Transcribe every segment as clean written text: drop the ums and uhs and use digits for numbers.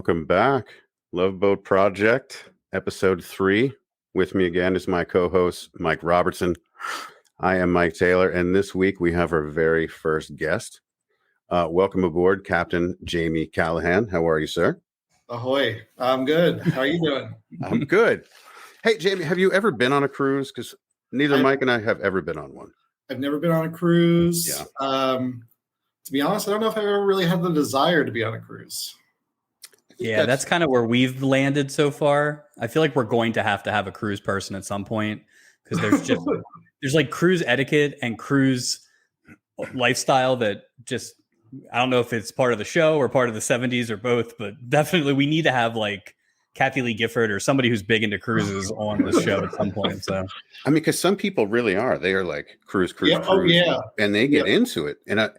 Welcome back. Love Boat Project, episode 3. With me again is my co-host, Mike Robertson. I am Mike Taylor, and this week we have our very first guest. Welcome aboard, Captain Jamie Callahan. How are you, sir? Ahoy. I'm good. How are you doing? I'm good. Hey, Jamie, have you ever been on a cruise? Because neither Mike and I have ever been on one. I've never been on a cruise. Yeah. To be honest, I don't know if I've ever really had the desire to be on a cruise. Yeah, that's kind of where we've landed so far. I feel like we're going to have a cruise person at some point because there's like cruise etiquette and cruise lifestyle that just, I don't know if it's part of the show or part of the 70s or both, but definitely we need to have like Kathy Lee Gifford or somebody who's big into cruises on this show at some point. So, I mean, because some people really are. They are like cruise, Yeah. Oh, yeah. and they get into it. And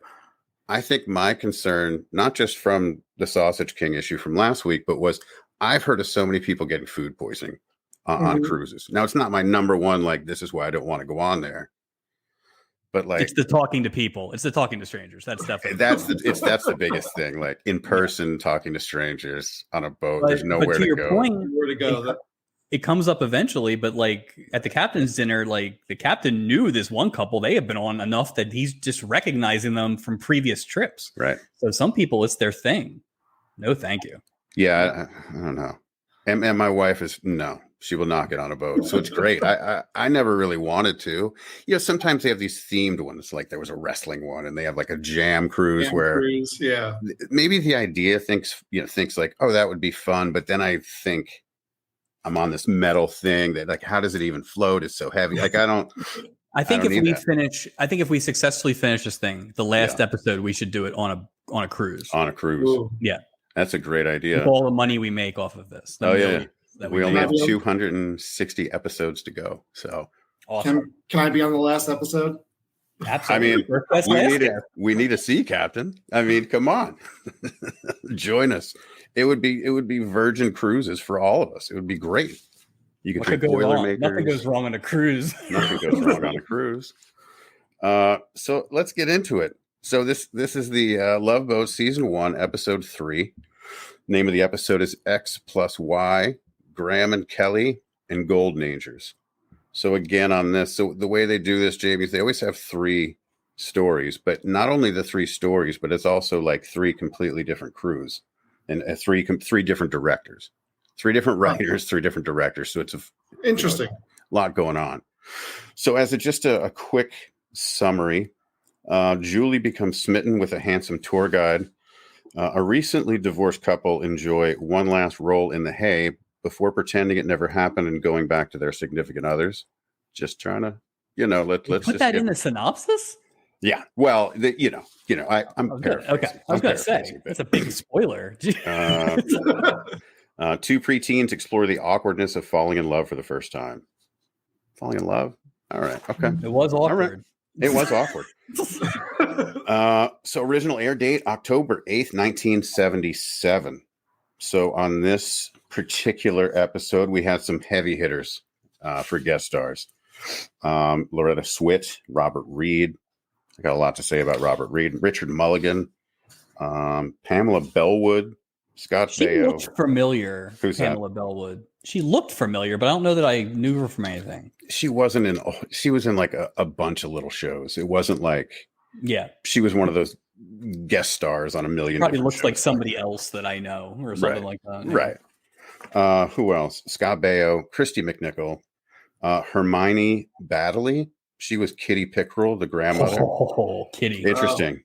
I think my concern, not just from the Sausage King issue from last week, but was I've heard of so many people getting food poisoning on cruises. Now, it's not my number one, like, this is why I don't want to go on there. But like, it's the talking to people. It's the talking to strangers. That's definitely that's the biggest thing. Like in person, talking to strangers on a boat. There's nowhere to go. Where to go? It comes up eventually, but like at the captain's dinner, like the captain knew this one couple, they have been on enough that he's just recognizing them from previous trips. Right. So some people, it's their thing. No, thank you. Yeah. I don't know. And my wife is, no, she will not get on a boat. So it's great. I never really wanted to. You know, sometimes they have these themed ones, like there was a wrestling one and they have like a jam cruise yeah. Maybe the idea thinks like, oh, that would be fun. But then I think, I'm on this metal thing that like, how does it even float? It's so heavy. Like, I think if we successfully finish this thing, the last episode, we should do it on a cruise. On a cruise. Ooh. Yeah. That's a great idea. With all the money we make off of this. We only have 260 episodes to go. So awesome. Can I be on the last episode? Absolutely. I mean, we need a sea captain. I mean, come on. Join us. It would be Virgin Cruises for all of us. It would be great. You could drink Boilermakers. Nothing goes wrong on a cruise. Nothing goes wrong on a cruise. So let's get into it. So this is the Love Boat Season 1, Episode 3. Name of the episode is X plus Y, Graham and Kelly, and Golden Angels. So again on this, so the way they do this, Jamie, is they always have 3 stories, but not only the 3 stories, but it's also like 3 completely different crews. And 3 different directors, 3 different writers, 3 different directors. So it's interesting lot going on. So as just a quick summary, Julie becomes smitten with a handsome tour guide. A recently divorced couple enjoy one last roll in the hay before pretending it never happened and going back to their significant others. Just trying to, let's put that in the synopsis. Yeah, well, I'm paraphrasing. Okay, I was going to say that's a big spoiler. 2 preteens explore the awkwardness of falling in love for the first time. Falling in love? All right, okay. It was awkward. It was awkward. So original air date, October 8th, 1977. So on this particular episode, we had some heavy hitters for guest stars. Loretta Swit, Robert Reed. I got a lot to say about Robert Reed. Richard Mulligan, Pamela Bellwood, Scott Baio. She looked familiar. Who's Pamela Bellwood. She looked familiar, but I don't know that I knew her from anything. She was in like a bunch of little shows. It wasn't like, she was one of those guest stars on a million. Probably looks shows. Like somebody else that I know or something like that. Yeah. Right. Who else? Scott Baio, Christy McNichol, Hermione Baddeley. She was Kitty Pickerel, the grandmother. Oh, Kitty. Interesting.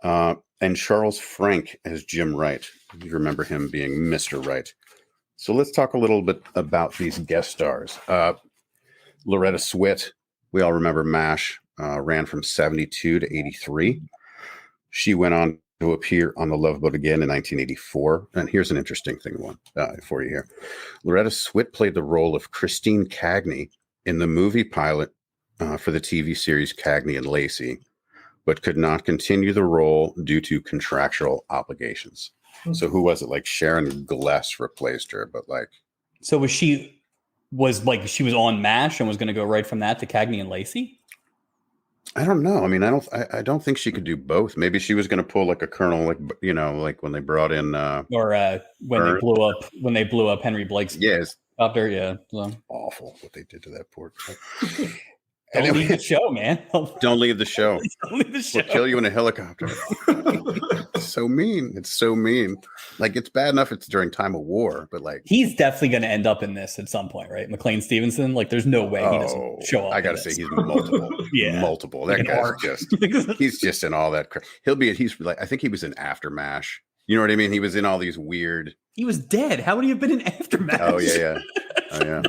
And Charles Frank as Jim Wright. You remember him being Mr. Wright. So let's talk a little bit about these guest stars. Loretta Swit, we all remember MASH, ran from 72 to 83. She went on to appear on The Love Boat again in 1984. And here's an interesting thing for you here. Loretta Swit played the role of Christine Cagney in the movie pilot for the TV series Cagney and Lacey, but could not continue the role due to contractual obligations. So who was it? Like Sharon Gless replaced her, but like. So she was on MASH and was going to go right from that to Cagney and Lacey? I don't know. I mean, I don't think she could do both. Maybe she was going to pull like a Colonel, like like when they brought in Or when Burn. they blew up Henry Blake's Yes, copter. Yeah, so. awful what they did to that poor. Don't leave the show, man. Don't leave the show. Don't leave the show. We'll kill you in a helicopter. It's so mean. It's so mean. Like, it's bad enough it's during time of war, but like, he's definitely going to end up in this at some point, right? McLean Stevenson. Like, there's no way he doesn't show up. I gotta say, he's multiple. Yeah, multiple. That like guy's he's just in all that. He's like, I think he was in Aftermath. You know what I mean? He was in all these weird. He was dead. How would he have been in Aftermath? Oh yeah. Oh yeah.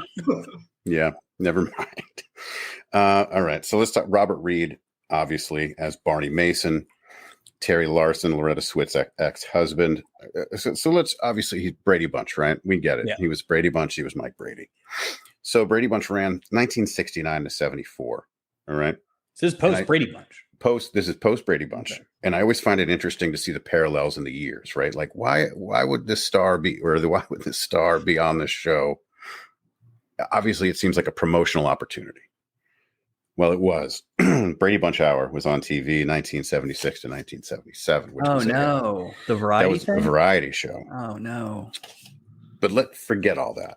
Yeah. Never mind. All right. So let's talk Robert Reed, obviously, as Barney Mason, Terry Larson, Loretta Swit's ex-husband. So let's, obviously, he's Brady Bunch, right? We get it. Yeah. He was Brady Bunch. He was Mike Brady. So Brady Bunch ran 1969 to 74. All right. This is post Brady Bunch. This is post Brady Bunch. Okay. And I always find it interesting to see the parallels in the years, right? Like, why would this star be, why would this star be on this show? Obviously, it seems like a promotional opportunity. Well, it was. Brady Bunch Hour was on TV 1976 to 1977. Which was the variety. That was a variety show. Oh no! But forget all that.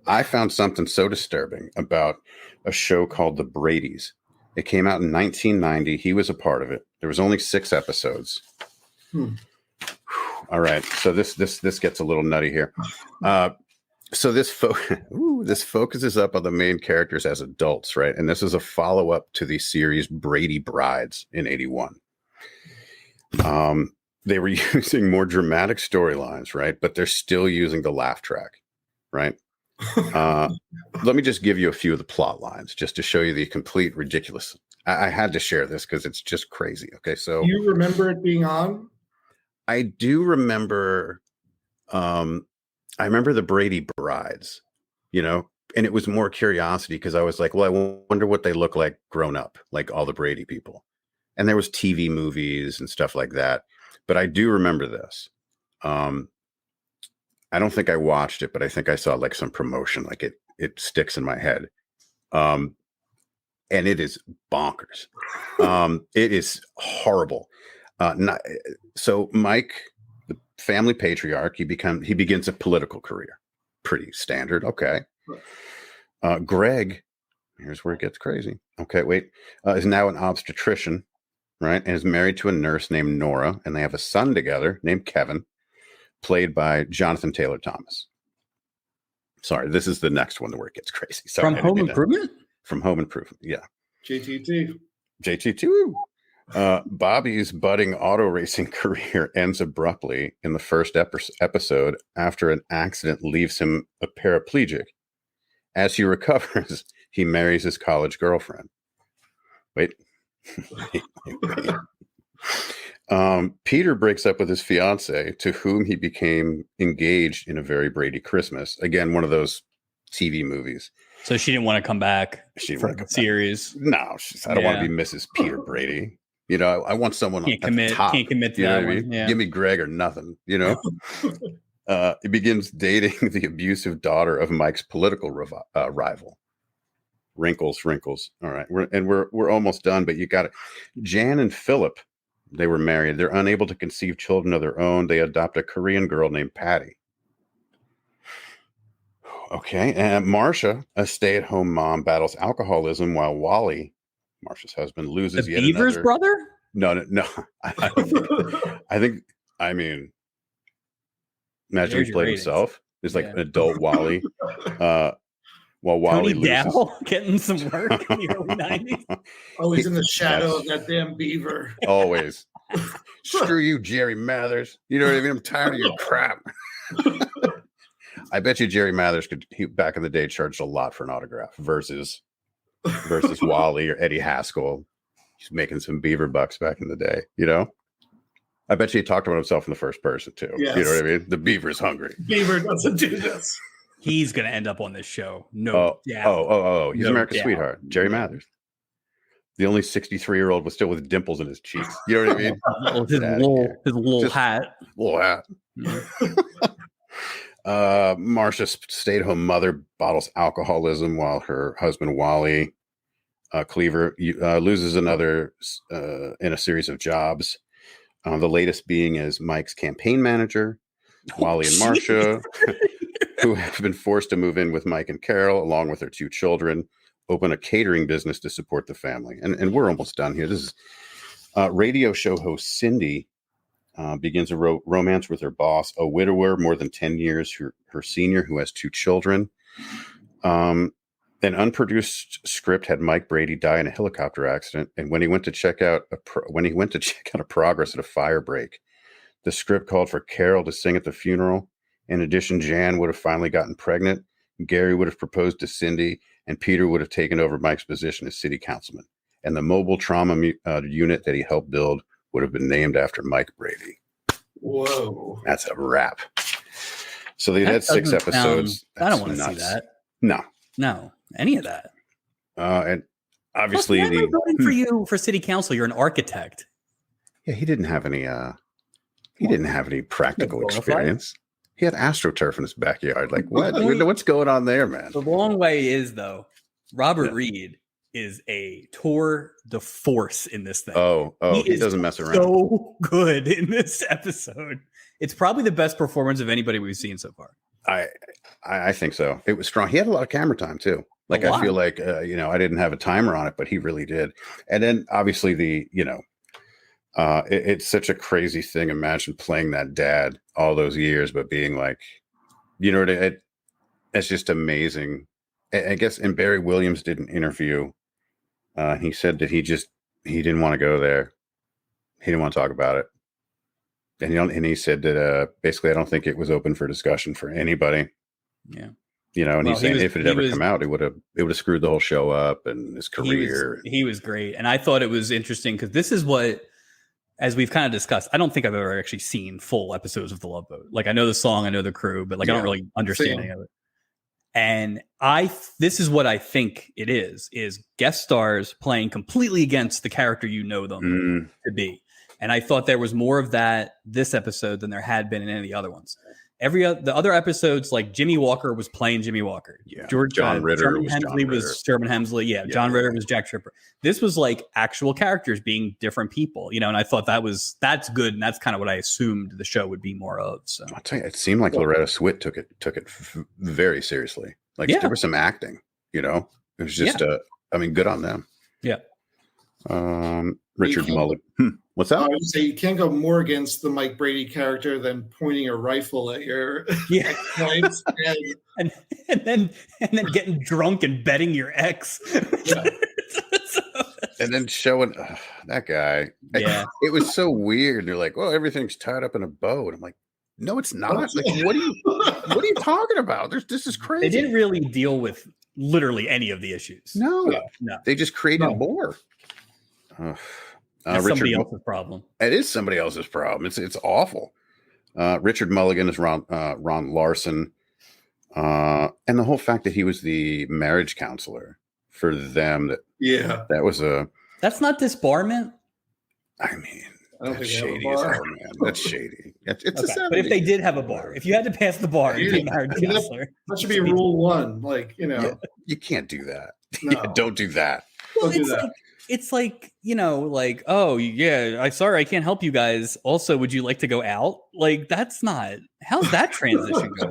I found something so disturbing about a show called The Bradys. It came out in 1990. He was a part of it. There was only 6 episodes. All right, so this gets a little nutty here. So this focuses up on the main characters as adults, right? And this is a follow-up to the series Brady Brides in 81. They were using more dramatic storylines, right? But they're still using the laugh track, right? Let me just give you a few of the plot lines just to show you the complete ridiculous. I had to share this because it's just crazy. Okay, so do you remember it being on? I do remember. I remember the Brady Brides, and it was more curiosity because I was like, well, I wonder what they look like grown up, like all the Brady people. And there was TV movies and stuff like that. But I do remember this. I don't think I watched it, but I think I saw like some promotion, like it sticks in my head. And it is bonkers. It is horrible. So Mike, the family patriarch, he begins a political career. Pretty standard. Okay. Greg, here's where it gets crazy. Okay, wait. Is now an obstetrician, right? And is married to a nurse named Nora, and they have a son together named Kevin, played by Jonathan Taylor Thomas. Sorry, this is the next one where it gets crazy. Sorry, From Home Improvement? From Home Improvement, yeah. JTT. Bobby's budding auto racing career ends abruptly in the first episode after an accident leaves him a paraplegic. As he recovers, he marries his college girlfriend. Wait. Peter breaks up with his fiance, to whom he became engaged in A Very Brady Christmas. Again, one of those TV movies. So she didn't want to come back for the series. No, I don't want to be Mrs. Peter Brady. I want someone at the top. Can't commit to that one. Yeah. Give me Greg or nothing. He begins dating the abusive daughter of Mike's political rival. Wrinkles. All right, we're almost done, but you got it. Jan and Philip, they were married. They're unable to conceive children of their own. They adopt a Korean girl named Patty. Okay, and Marcia, a stay-at-home mom, battles alcoholism while Wally, Marcia's husband, loses the Beaver's brother. No. I mean, imagine he played himself. It's like an adult Wally. While Wally Tony Dow getting some work in the early 90s. Always in the shadow of that damn beaver. Always. Screw you, Jerry Mathers. You know what I mean? I'm tired of your crap. I bet you Jerry Mathers back in the day charged a lot for an autograph versus Wally or Eddie Haskell. He's making some beaver bucks back in the day, I bet you he talked about himself in the first person too. Yes. You know what I mean? The beaver's hungry. Beaver doesn't do this. He's going to end up on this show. No doubt. Oh. He's America's sweetheart. Jerry Mathers. The only 63-year-old was still with dimples in his cheeks. You know what I mean? his little hat. Little hat. Marcia, stay-at-home mother, bottles alcoholism while her husband Wally Cleaver loses another in a series of jobs. The latest being as Mike's campaign manager, Wally and Marcia, who have been forced to move in with Mike and Carol, along with their 2 children, open a catering business to support the family. And we're almost done here. This is radio show host Cindy begins a romance with her boss, a widower, more than 10 years, her senior, who has 2 children. An unproduced script had Mike Brady die in a helicopter accident, and when he went to check out a progress at a fire break, the script called for Carol to sing at the funeral. In addition, Jan would have finally gotten pregnant, Gary would have proposed to Cindy, and Peter would have taken over Mike's position as city councilman. And the mobile trauma unit that he helped build would have been named after Mike Brady. Whoa, that's a wrap. So they had 6 episodes. I don't want to see that. No, any of that. And obviously, why am I voting for you for city council? You're an architect. Yeah, he didn't have any. He didn't have any practical experience. He had AstroTurf in his backyard. Like what? What's going on there, man? The long way is though. Robert Reed is a tour de force in this thing. Oh, he doesn't mess around. So good in this episode. It's probably the best performance of anybody we've seen so far. I think so. It was strong. He had a lot of camera time too. Like I feel like I didn't have a timer on it, but he really did. And then obviously it's such a crazy thing. Imagine playing that dad all those years, but being like, it's just amazing. I guess. And Barry Williams did an interview. He said that he didn't want to go there. He didn't want to talk about it. And he said that basically, I don't think it was open for discussion for anybody. Yeah. And he said if it had ever come out, it would have screwed the whole show up and his career. He was great. And I thought it was interesting because this is what, as we've kind of discussed, I don't think I've ever actually seen full episodes of The Love Boat. Like I know the song, I know the crew, but I don't really understand any of it. And this is what I think it is guest stars playing completely against the character them to be. And I thought there was more of that this episode than there had been in any of the other ones. The other episodes, like Jimmy Walker was playing Jimmy Walker. Yeah. John Ritter Sherman Hemsley was Sherman Hemsley. Yeah. John Ritter was Jack Tripper. This was like actual characters being different people, and I thought that's good. And that's kind of what I assumed the show would be more of. So I'll tell you, it seemed like Loretta Swit took it very seriously. Like there was some acting, it was just, good on them. Yeah. Richard Mulligan. What's that? I would say you can't go more against the Mike Brady character than pointing a rifle at your clients and then getting drunk and betting your ex. Yeah. And then showing that guy. Yeah. It was so weird. They're like, well, everything's tied up in a bow. And I'm like, no, it's not. Like, what are you talking about? This is crazy. They didn't really deal with literally any of the issues. No. They just created more. That's somebody else's problem. It is somebody else's problem. It's awful. Richard Mulligan is Ron Larson. And the whole fact that he was the marriage counselor for them. That's not disbarment. I mean, I don't that's think shady as hell, man. That's shady. It's okay. But if they did have a bar, if you had to pass the bar and be a marriage counselor, that should be rule 1. Like, you can't do that. No. Don't do that. Well, it's like, oh yeah, I'm sorry, I can't help you guys. Also, would you like to go out? Like, that's not, how's that transition going?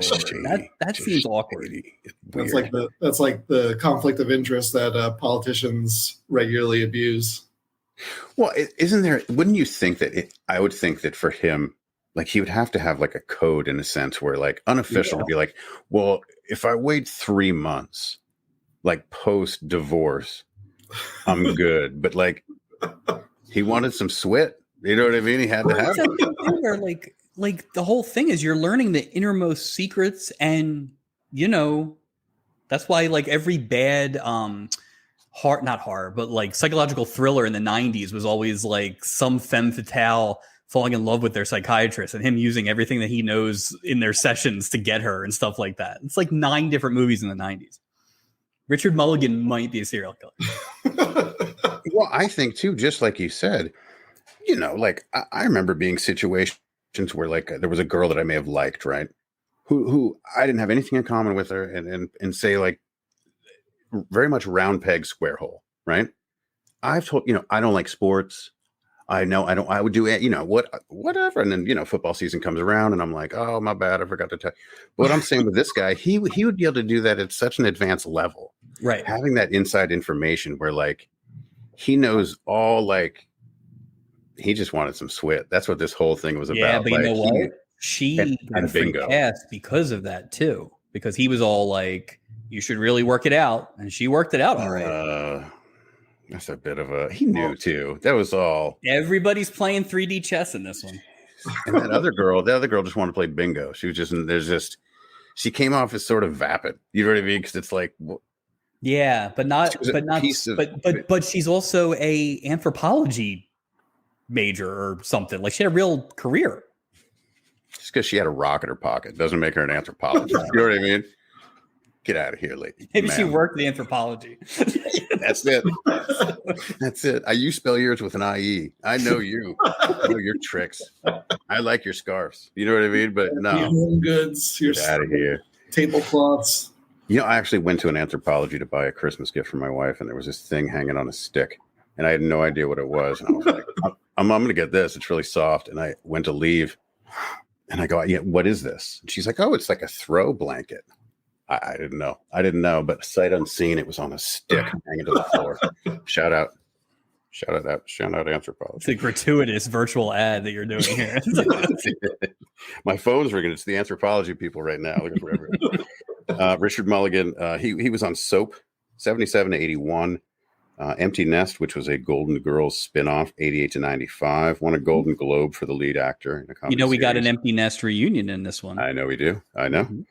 That seems awkward. That's like the conflict of interest that politicians regularly abuse. Well, isn't there? Wouldn't you think that? I would think that for him, like he would have to have like a code in a sense where like unofficial would be like, well, if I wait 3 months, like post divorce, I'm good. But like he wanted some sweat. You know what I mean? He had to have it. Where like the whole thing is you're learning the innermost secrets, and that's why like every bad not horror, but like psychological thriller in the 90s was always like some femme fatale falling in love with their psychiatrist and him using everything that he knows in their sessions to get her and stuff like that. It's like 9 different movies in the 90s. Richard Mulligan might be a serial killer. Well, I think too, just like you said, like I remember being situations where like there was a girl that I may have liked, right? Who I didn't have anything in common with her and say like very much round peg, square hole. right? I've told, I don't like sports. I know I would do it, whatever. And then, football season comes around and I'm like, oh, my bad. I forgot to tell you. But what I'm saying with this guy, he would be able to do that at such an advanced level. Right. Having that inside information where like he knows all, like he just wanted some swit. That's what this whole thing was about. Yeah, but like, you know what? She got a free bingo. pass because of that too. Because he was all like, you should really work it out. And she worked it out all right. That's a bit of he knew too. That was all. Everybody's playing 3D chess in this one. And the other girl just wanted to play bingo. She was she came off as sort of vapid. You know what I mean? Because it's like, yeah, but she's also a anthropology major or something. Like she had a real career. Just because she had a rock in her pocket doesn't make her an anthropologist. You know what I mean? Get out of here, lady. Maybe she worked the anthropology. That's it. That's it. You spell yours with an IE. I know you. I know your tricks. I like your scarves. You know what I mean? But no. Your home goods. Your Get out of here. Tablecloths. I actually went to an Anthropologie to buy a Christmas gift for my wife, and there was this thing hanging on a stick, and I had no idea what it was. And I was like, I'm going to get this. It's really soft. And I went to leave, and I go, yeah, what is this? And she's like, oh, it's like a throw blanket. I didn't know, but sight unseen, it was on a stick hanging to the floor. Shout out Anthropologie. It's a gratuitous virtual ad that you're doing here. My phone's ringing. It's the Anthropologie people right now. Look at Richard Mulligan. He was on Soap, 77 to 81. Empty Nest, which was a Golden Girls spinoff, 88 to 95. Won a Golden Globe for the lead actor in a comedy we got series. an Empty Nest reunion in this one. I know we do. I know. Mm-hmm.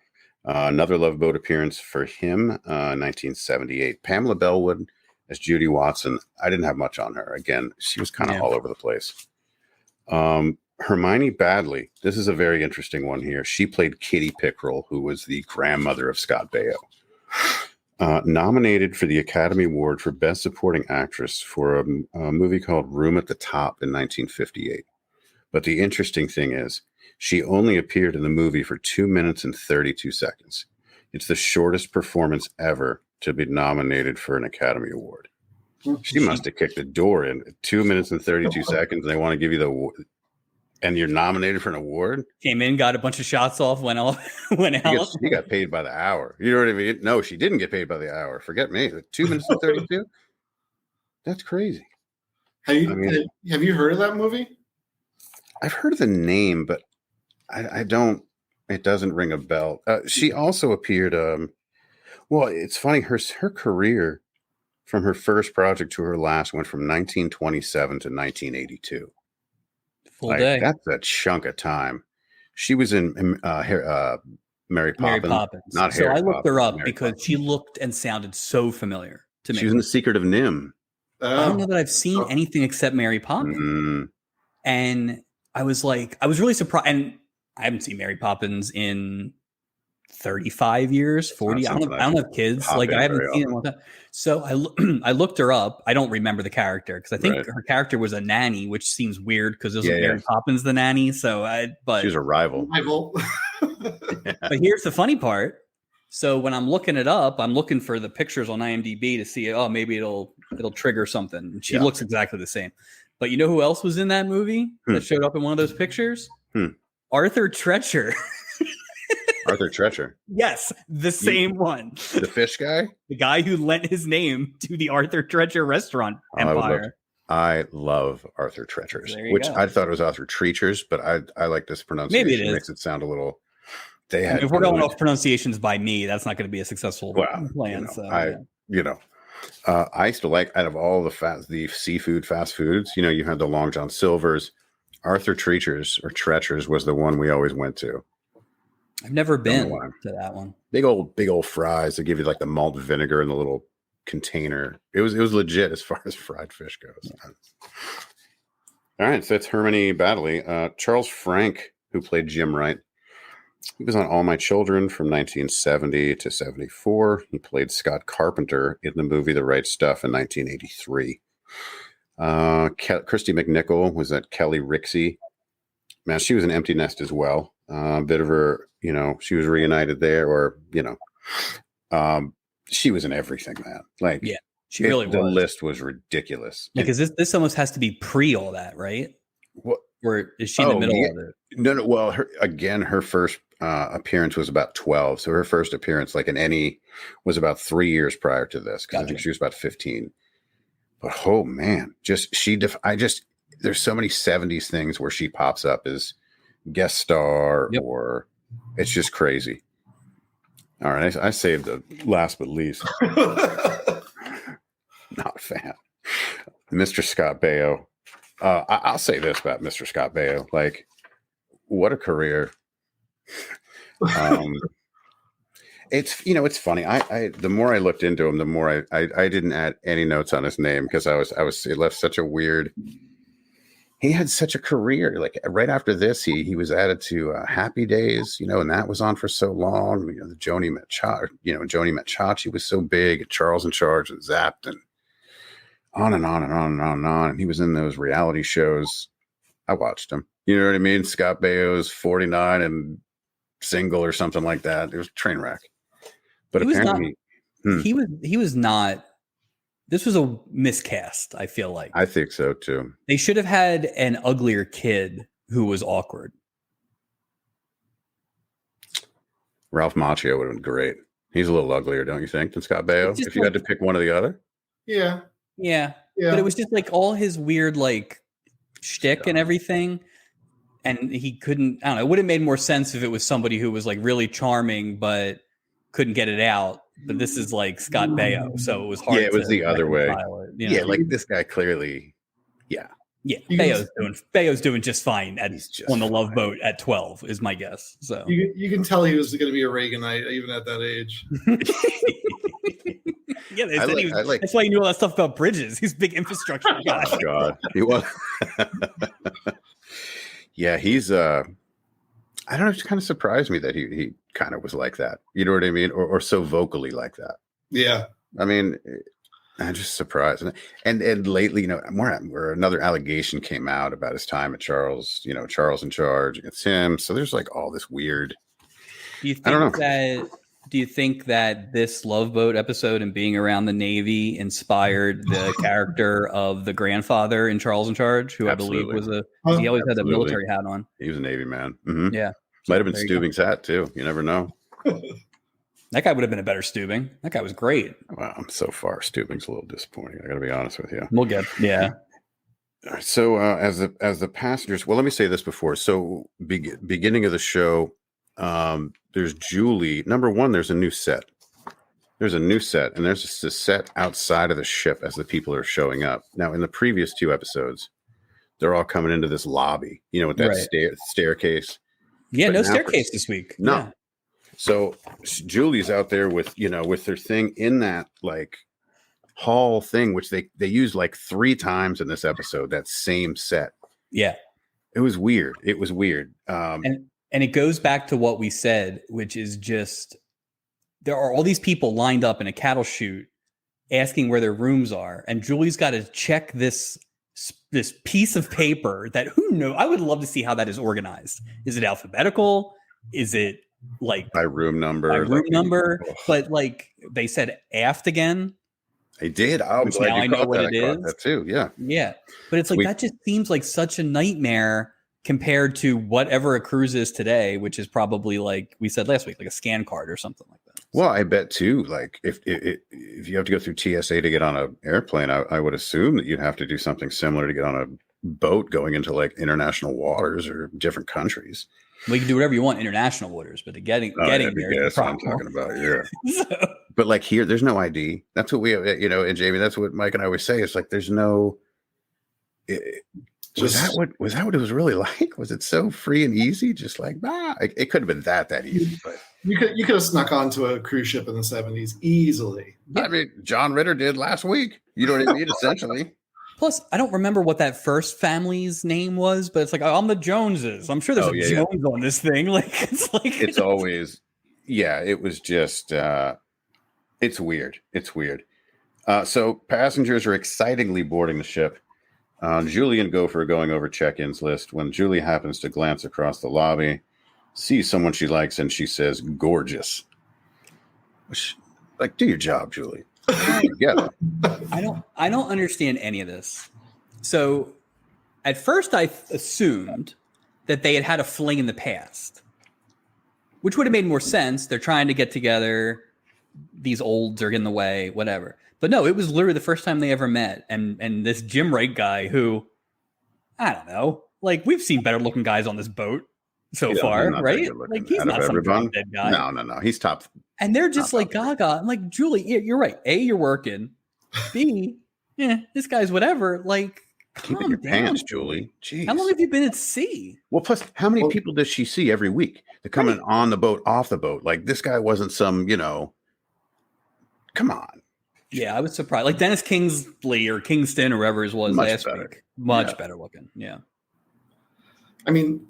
Another Love Boat appearance for him, 1978. Pamela Bellwood as Judy Watson. I didn't have much on her. Again, she was kind of all over the place. Hermione Badley. This is a very interesting one here. She played Kitty Pickrell, who was the grandmother of Scott Baio. Nominated for the Academy Award for Best Supporting Actress for a movie called Room at the Top in 1958. But the interesting thing is, she only appeared in the movie for 2 minutes and 32 seconds. It's the shortest performance ever to be nominated for an Academy Award. She must have kicked the door in 2 minutes and 32 seconds, and they want to give you the award. And you're nominated for an award? Came in, got a bunch of shots off, went out. She got paid by the hour. You know what I mean? No, she didn't get paid by the hour. Forget me. 2 minutes and 32? That's crazy. Have you heard of that movie? I've heard of the name, but I don't. It doesn't ring a bell. She also appeared. Well, it's funny. Her career from her first project to her last went from 1927 to 1982. Full day. That's a chunk of time. She was in Mary Poppins. Not Harry. So I looked her up Mary because Poppins. she looked and sounded so familiar to me. She was in The Secret of Nim. I don't know that I've seen anything except Mary Poppins. And I was really surprised. And I haven't seen Mary Poppins in 35 years, 40. I don't have kids. Like I haven't seen it in a long time. So I looked her up. I don't remember the character because I think her character was a nanny, which seems weird because it was Mary Poppins the nanny. So she was a rival. But here's the funny part. So when I'm looking it up, I'm looking for the pictures on IMDb to see, maybe it'll trigger something. And she looks exactly the same. But you know who else was in that movie that showed up in one of those pictures? Arthur Treacher. Arthur Treacher. Yes, the same one. The fish guy? The guy who lent his name to the Arthur Treacher restaurant empire. I love Arthur Treachers, which I thought it was Arthur Treachers, but I like this pronunciation. Maybe it is. It makes it sound a little... if we're going off pronunciations by me, that's not going to be a successful plan. I used to like, out of all the seafood fast foods, you had the Long John Silver's. Arthur Treachers or Treachers was the one we always went to. I've never been to that one. Big old fries. They give you like the malt vinegar in the little container. It was legit as far as fried fish goes. Yeah. All right, so that's Hermione Badley. Charles Frank, who played Jim Wright. He was on All My Children from 1970 to 74. He played Scott Carpenter in the movie The Right Stuff in 1983. Christy McNichol was at Kelly Rixey. Man, she was an Empty Nest as well. Bit of her, she was reunited there, or she was in everything, man. She really The was. list was ridiculous. Like, is this almost has to be pre all that, right? What? Or is she in the middle of it? No. Well, her first appearance was about 12. So her first appearance, like in any, was about 3 years prior to this, because I think she was about 15. But oh man, there's so many 70s things where she pops up as guest star, or it's just crazy. All right, I saved the last but least. Not a fan. Mr. Scott Baio. I'll say this about Mr. Scott Baio. Like, what a career. It's funny. I the more I looked into him, the more I didn't add any notes on his name, because it left such a weird. He had such a career. Like right after this, he was added to Happy Days, and that was on for so long. The Joni Met Chachi was so big, and Charles in Charge and Zapped, and on and on and on and on and on. And he was in those reality shows. I watched him. You know what I mean? Scott Baio's 49 and single or something like that. It was a train wreck. But apparently he was not. This was a miscast, I feel like. I think so too. They should have had an uglier kid who was awkward. Ralph Macchio would have been great. He's a little uglier, don't you think, than Scott Baio? If you had to pick one or the other? Yeah. But it was just like all his weird like shtick and everything. And he couldn't, I don't know, it would have made more sense if it was somebody who was like really charming but couldn't get it out. But this is like Scott Baio, so it was hard. Yeah, it was the other way. Yeah, like this guy clearly. Yeah. Baio's doing just fine on the Love Boat at 12 is my guess. So you can tell he was going to be a Reaganite even at that age. Yeah, that's why he knew all that stuff about bridges. He's a big infrastructure guy. Oh God, he was. Yeah, he's. I don't know. It kind of surprised me that he kind of was like that. You know what I mean? Or so vocally like that. Yeah. I mean, I'm just surprised. And lately, where another allegation came out about his time at Charles, Charles in Charge against him. So there's like all this weird. Do you think that this Love Boat episode and being around the Navy inspired the character of the grandfather in Charles in Charge, who Absolutely. I believe was he always had that military hat on. He was a Navy man. Mm-hmm. Yeah. Might have been Stubing's hat too. You never know. That guy would have been a better Stubing. That guy was great. Wow, so far Stubing's a little disappointing. I got to be honest with you. We'll get So as the passengers, well, let me say this before. So beginning of the show, there's Julie. Number one, there's a new set. There's a new set, and there's just a set outside of the ship as the people are showing up. Now, in the previous 2 episodes, they're all coming into this lobby, with that staircase. Yeah, no staircase this week. No. Yeah. So Julie's out there with their thing in that like hall thing, which they used like 3 times in this episode, that same set. Yeah. It was weird. And it goes back to what we said, which is just there are all these people lined up in a cattle chute asking where their rooms are. And Julie's got to check this piece of paper that who knows? I would love to see how that is organized. Is it alphabetical? Is it like by room number? But like they said aft again. They did. I'm glad now you I know what that. it is. That too. Yeah. Yeah. But it's like that just seems like such a nightmare compared to whatever a cruise is today, which is probably like we said last week, like a scan card or something like that. Well, I bet too, like if you have to go through TSA to get on an airplane, I would assume that you'd have to do something similar to get on a boat going into like international waters or different countries. Well, you can do whatever you want international waters, but getting there. That's what I'm talking about. Yeah. But like here, there's no ID. That's what we, and Jamie, that's what Mike and I always say. It's like, there's no, was that what it was really like? Was it so free and easy? Just like, it could have been that easy, but you could have snuck onto a cruise ship in the 70s easily. I mean, John Ritter did last week. You know what I mean? Essentially. Plus, I don't remember what that first family's name was, but it's like, I'm the Joneses. I'm sure there's a Jones on this thing. It's always, it was just, it's weird. It's weird. So passengers are excitingly boarding the ship. Julie and Gopher are going over check-ins list when Julie happens to glance across the lobby, sees someone she likes, and she says, gorgeous. Like, do your job, Julie. Get it. I don't understand any of this. So at first I assumed that they had had a fling in the past, which would have made more sense. They're trying to get together. These olds are in the way, whatever. But no, it was literally the first time they ever met. And this Jim Wright guy who, I don't know, like we've seen better looking guys on this boat so far, right? Like he's not some drop dead guy. No. He's top. And they're just like gaga. I'm like, Julie, you're right. A, you're working. B, this guy's whatever. Like, keep in your pants, Julie. Jeez. How long have you been at sea? Well, plus, how many people does she see every week? They're coming on the boat, off the boat. Like, this guy wasn't some, come on. Yeah, I was surprised. Like Dennis Kingsley or Kingston or whoever it was last week. Much better looking. Yeah. I mean,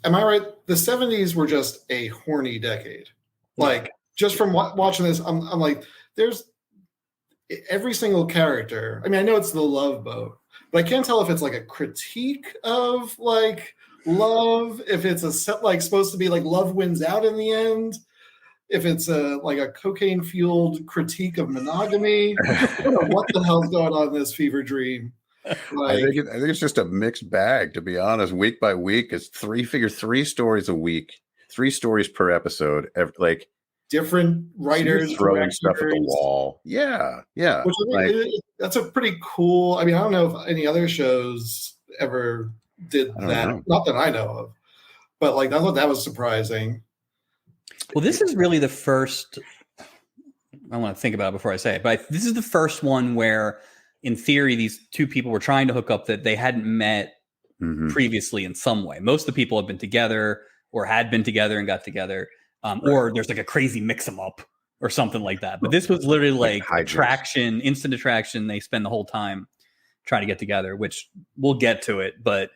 am I right? The 70s were just a horny decade. Like, just from watching this, I'm like, there's every single character. I mean, I know it's the Love Boat, but I can't tell if it's like a critique of like love, if it's a set like supposed to be like love wins out in the end, if it's like a cocaine fueled critique of monogamy. I don't know what the hell's going on in this fever dream. Like, I think it's just a mixed bag, to be honest. Week by week, it's 3 stories a week, 3 stories per episode. Like different writers throwing stuff at the wall. Yeah. Which I think that's a pretty cool. I mean, I don't know if any other shows ever did that. Not that I know of, but like I thought that was surprising. Well, this is really the first. I want to think about it before I say it, but this is the first one where, in theory, these two people were trying to hook up that they hadn't met previously in some way. Most of the people have been together or had been together and got together, or there's like a crazy mix them up or something like that. But this was literally like attraction, instant attraction. They spend the whole time trying to get together, which we'll get to it. But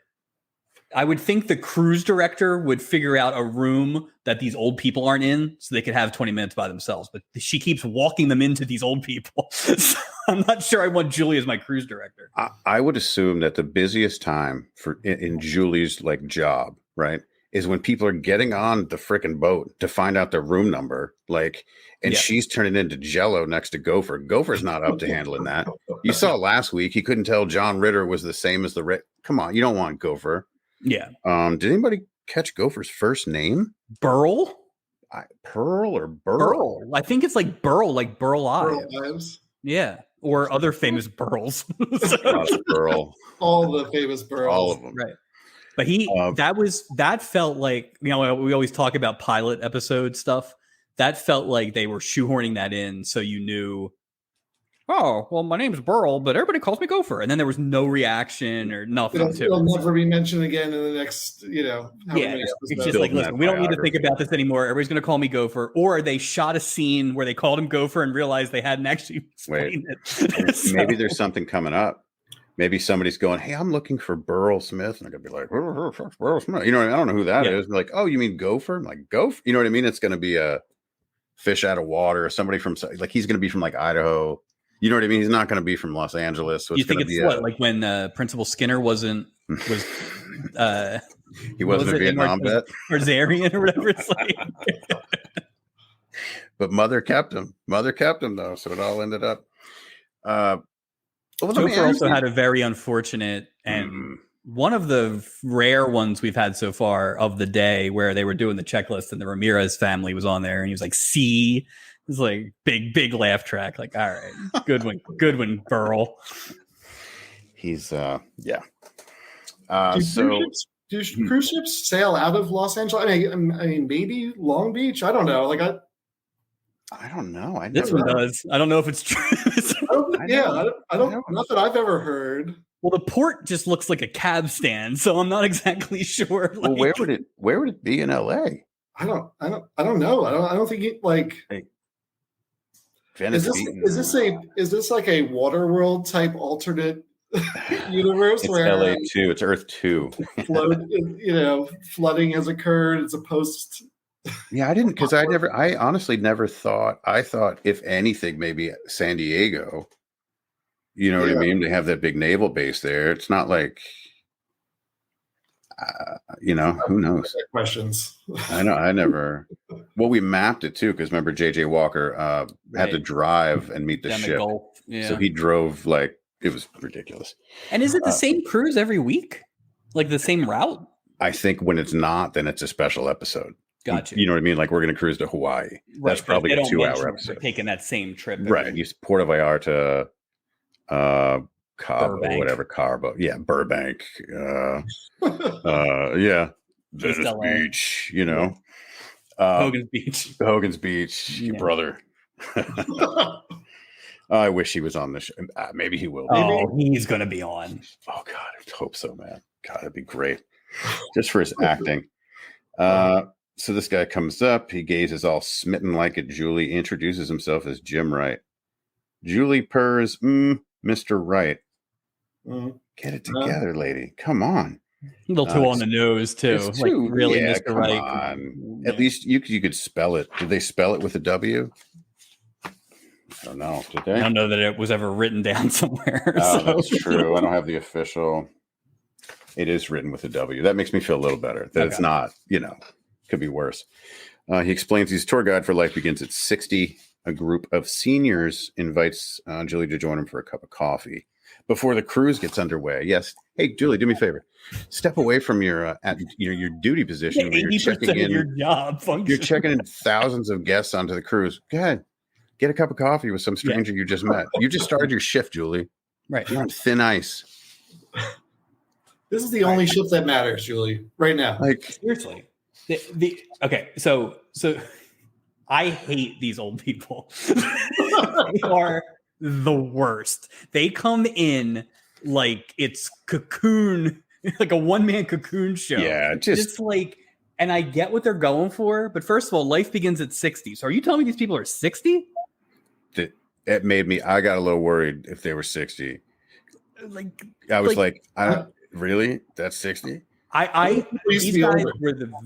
I would think the cruise director would figure out a room that these old people aren't in so they could have 20 minutes by themselves. But she keeps walking them into these old people. So I'm not sure I want Julie as my cruise director. I would assume that the busiest time in Julie's like job, right, is when people are getting on the freaking boat to find out their room number. Like, and she's turning into Jello next to Gopher. Gopher's not up to handling that. You saw last week, he couldn't tell John Ritter was the same as Come on, you don't want Gopher. Yeah. Did anybody catch Gopher's first name? Burl? Pearl or Burl? I think it's like Burl Ives. Burl Ives. Yeah. Or other famous Burls. Burl. All the famous Burls. All of them. Right. But that felt like, we always talk about pilot episode stuff. That felt like they were shoehorning that in so you knew, oh, well, my name's Burl, but everybody calls me Gopher. And then there was no reaction or nothing. It'll never be mentioned again in the next, it's just like, listen, we don't need to think about this anymore. Everybody's going to call me Gopher. Or they shot a scene where they called him Gopher and realized they hadn't actually explained it. So, maybe there's something coming up. Maybe somebody's going, hey, I'm looking for Burl Smith. And I'm going to be like, Burl Smith. You know, I don't know who that is. Like, oh, you mean Gopher? I'm like, Gopher? You know what I mean? It's going to be a fish out of water or somebody from, like, he's going to be from like Idaho. You know what I mean? He's not going to be from Los Angeles. So you think it's like when Principal Skinner was he wasn't a Vietnam vet? Or Zarian or whatever it's like. But Mother kept him. Though. So it all ended up. Joker also had a very unfortunate and one of the rare ones we've had so far of the day where they were doing the checklist and the Ramirez family was on there and he was like, C. It was like big laugh track. Like, all right, good one, Burl. He's do cruise ships sail out of Los Angeles? I mean, maybe Long Beach. I don't know. Like, I don't know. This one does. I don't know if it's true. I don't. Not that I've ever heard. Well, the port just looks like a cab stand, so I'm not exactly sure. Like, well, where would it be in LA? I don't know. I don't think it like. Hey, is this like a Waterworld type alternate universe it's where LA 2? It's Earth 2. Flooding has occurred. It's a post. Yeah, I didn't because I honestly never thought. I thought if anything, maybe San Diego. You know what I mean? They have that big naval base there. It's not like Who knows? Questions. I know. I never. Well, we mapped it too because remember J.J. Walker had to drive and meet the Down ship, Gulf. Yeah. so he drove like it was ridiculous. And is it the same cruise every week? Like the same route? I think when it's not, then it's a special episode. Gotcha. You know what I mean? Like we're going to cruise to Hawaii. Right, That's probably a 2-hour episode. Taking that same trip. Right. You Puerto Vallarta, Cabo, Burbank. whatever, Cabo. Yeah, Burbank. Yeah. Venice Beach, Hogan's Beach. Hogan's Beach, your brother. I wish he was on the show. Maybe he will. Oh, he's going to be on. Oh, God. I hope so, man. God, that'd be great. Just for his acting. So this guy comes up. He gazes all smitten like at Julie. Introduces himself as Jim Wright. Julie purrs, Mr. Wright. Get it together, lady. Come on. A little too on the nose, too. Like, really, yeah, Mr. Wright. On. At least you could spell it. Did they spell it with a W? I don't know. Did they? I don't know that it was ever written down somewhere. Oh, that's true. I don't have the official. It is written with a W. That makes me feel a little better. That it's not, could be worse. He explains he's tour guide for Life Begins at 60. A group of seniors invites Julie to join him for a cup of coffee before the cruise gets underway. Yes. Hey, Julie, do me a favor. Step away from your your duty position. Where you're checking in your job function. You're checking in thousands of guests onto the cruise. Go ahead. Get a cup of coffee with some stranger you just met. You just started your shift, Julie. Right. You're on thin ice. This is the only shift that matters, Julie, right now. Like seriously. Okay, so I hate these old people. They are the worst. They come in like it's cocoon, like a one-man cocoon show. Yeah, it's like, and I get what they're going for, but first of all, Life Begins at 60. So are you telling me these people are 60? It made me. I got a little worried if they were 60. Like I was really? That's 60? These guys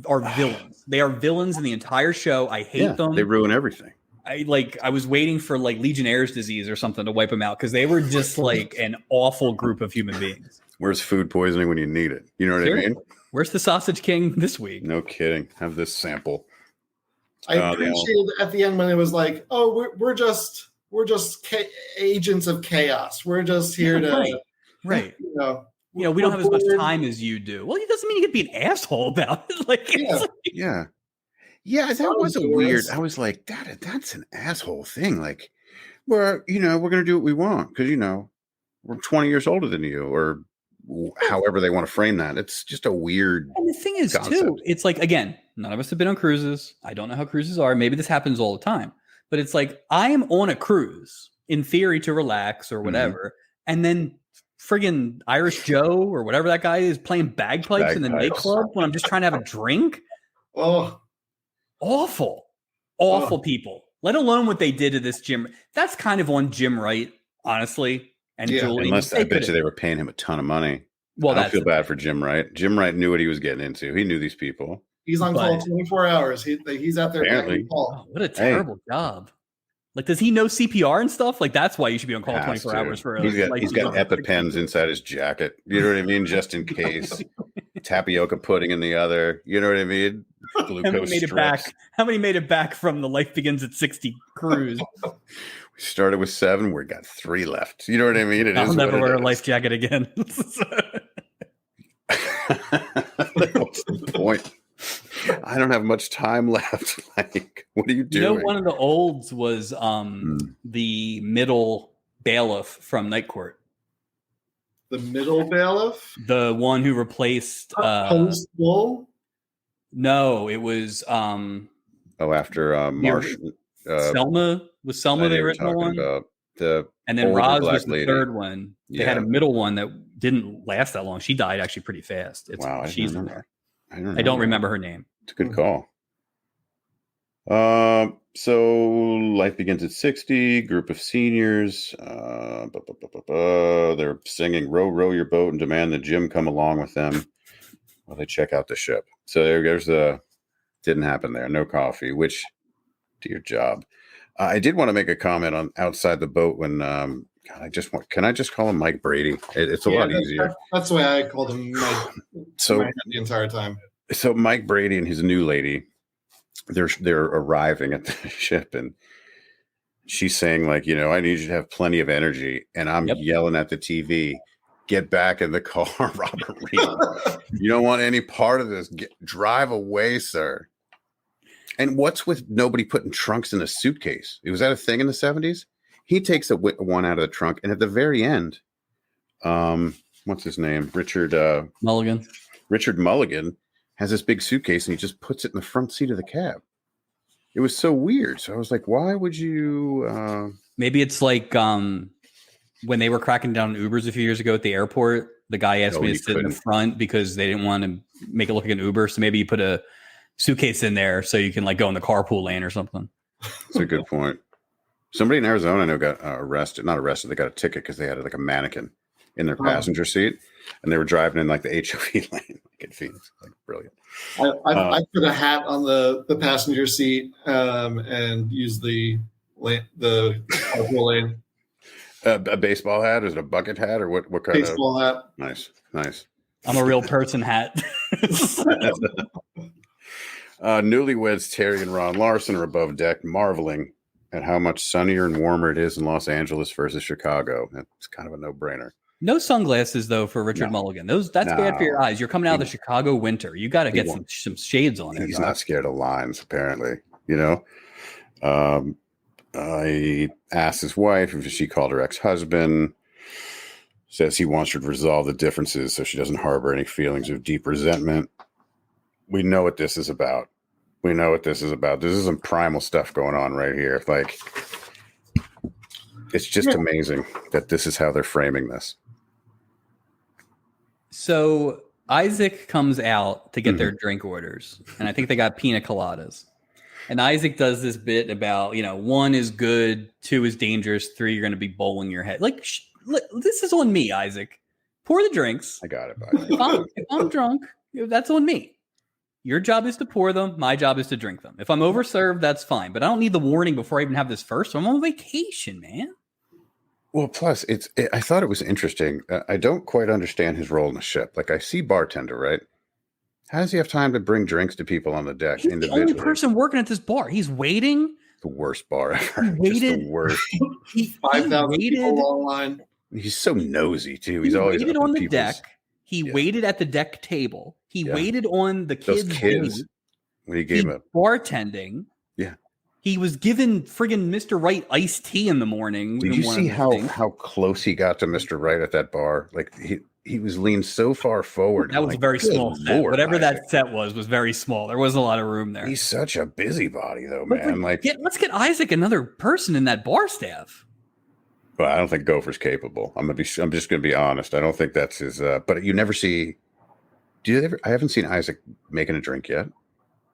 are villains. They are villains in the entire show. I hate them. They ruin everything. I was waiting for like Legionnaire's disease or something to wipe them out because they were just like an awful group of human beings. Where's food poisoning when you need it? You know what I mean? Where's the Sausage King this week? No kidding. Have this sample. I appreciated at the end when it was like, oh, we're just agents of chaos. We're just here to right. We don't have as much time as you do. Well, it doesn't mean you could be an asshole about it. Yeah, that was a weird. I was like, that's an asshole thing. Like, we're gonna do what we want because we're 20 years older than you, or however they want to frame that. It's just a weird. And the thing is, concept. Too, it's like, again, none of us have been on cruises. I don't know how cruises are. Maybe this happens all the time, but it's like I am on a cruise in theory to relax or whatever, and then friggin' Irish Joe or whatever that guy is playing bagpipes in the nightclub when I'm just trying to have a drink. Oh, awful people, let alone what they did to this Jim. That's kind of on Jim Wright, honestly. And Julie, unless I bet you they were paying him a ton of money. Well, I don't feel bad for Jim Wright. Jim Wright knew what he was getting into. He knew these people. He's on call 24 hours. He's out there. Apparently. Oh, what a terrible job. Like, does he know CPR and stuff? Like, that's why you should be on call 24 hours for. He's got EpiPens inside his jacket. You know what I mean? Just in case. Tapioca pudding in the other. You know what I mean? Glucose strips. How many made it back from the Life Begins at 60 cruise? We started with 7. We got 3 left. You know what I mean? I'll never wear a life jacket again. What's the point? I don't have much time left. Like, what are you doing? One of the olds was the middle bailiff from Night Court. The middle bailiff? The one who replaced Post Bull? No, it was after Marsh Selma. Was Selma the original one? And then Roz was the third one. They had a middle one that didn't last that long. She died actually pretty fast. She's in there. I don't remember her name. It's a good call. So Life Begins at 60, group of seniors. They're singing Row, Row Your Boat and demand that Jim come along with them while they check out the ship. So there's didn't happen there. No coffee, which, to your job. I did want to make a comment on outside the boat when God, can I just call him Mike Brady? It's a lot easier. That's the way I called him the entire time. So Mike Brady and his new lady, they're arriving at the ship, and she's saying, like, I need you to have plenty of energy. And I'm yelling at the TV, get back in the car, Robert Reed. You don't want any part of this. Drive away, sir. And what's with nobody putting trunks in a suitcase? Was that a thing in the 70s? He takes one out of the trunk, and at the very end, what's his name? Richard Mulligan. Richard Mulligan has this big suitcase, and he just puts it in the front seat of the cab. It was so weird. So I was like, why would you? Maybe it's like when they were cracking down on Ubers a few years ago at the airport. The guy asked me to sit in the front because they didn't want to make it look like an Uber. So maybe you put a suitcase in there so you can like go in the carpool lane or something. That's a good point. Somebody in Arizona I know got not arrested. They got a ticket because they had like a mannequin in their passenger seat, and they were driving in like the HOV lane, like in Phoenix. Like, brilliant. I put a hat on the passenger seat and used the carpool lane. A baseball hat? Is it a bucket hat or what kind baseball of hat? Nice. I'm a real person hat. Newlyweds Terry and Ron Larson are above deck, marveling at how much sunnier and warmer it is in Los Angeles versus Chicago. It's kind of a no-brainer. No sunglasses though for Richard Mulligan. That's bad for your eyes. You're coming out of the Chicago winter. You got to get some shades on. He's not scared of lines, apparently. I asked his wife if she called her ex-husband. Says he wants her to resolve the differences so she doesn't harbor any feelings of deep resentment. We know what this is about. This is some primal stuff going on right here. Like, it's just amazing that this is how they're framing this. So Isaac comes out to get their drink orders, and I think they got pina coladas. And Isaac does this bit about, 1 is good, 2 is dangerous, 3 you're going to be bowling your head. Like, this is on me, Isaac. Pour the drinks. I got it. If I'm drunk, that's on me. Your job is to pour them. My job is to drink them. If I'm overserved, that's fine. But I don't need the warning before I even have this first. I'm on vacation, man. Well, plus, I thought it was interesting. I don't quite understand his role in the ship. Like, I see bartender, right? How does he have time to bring drinks to people on the deck? He's the only person working at this bar. He's waiting. The worst bar ever. He waited. The worst. 5,000 people online. He's so nosy, too. He always waited on the deck. He waited at the deck table. He waited on the kids. Those kids. When he gave him bartending. Yeah. He was given friggin' Mr. Right iced tea in the morning. Did you see how close he got to Mr. Right at that bar? Like he was leaned so far forward. That was a very small set. Whatever that set was very small. There wasn't a lot of room there. He's such a busybody, though, man. Let's get Isaac another person in that bar staff. Well, I don't think Gopher's capable. I'm just gonna be honest. I don't think that's his. But you never see. I haven't seen Isaac making a drink yet.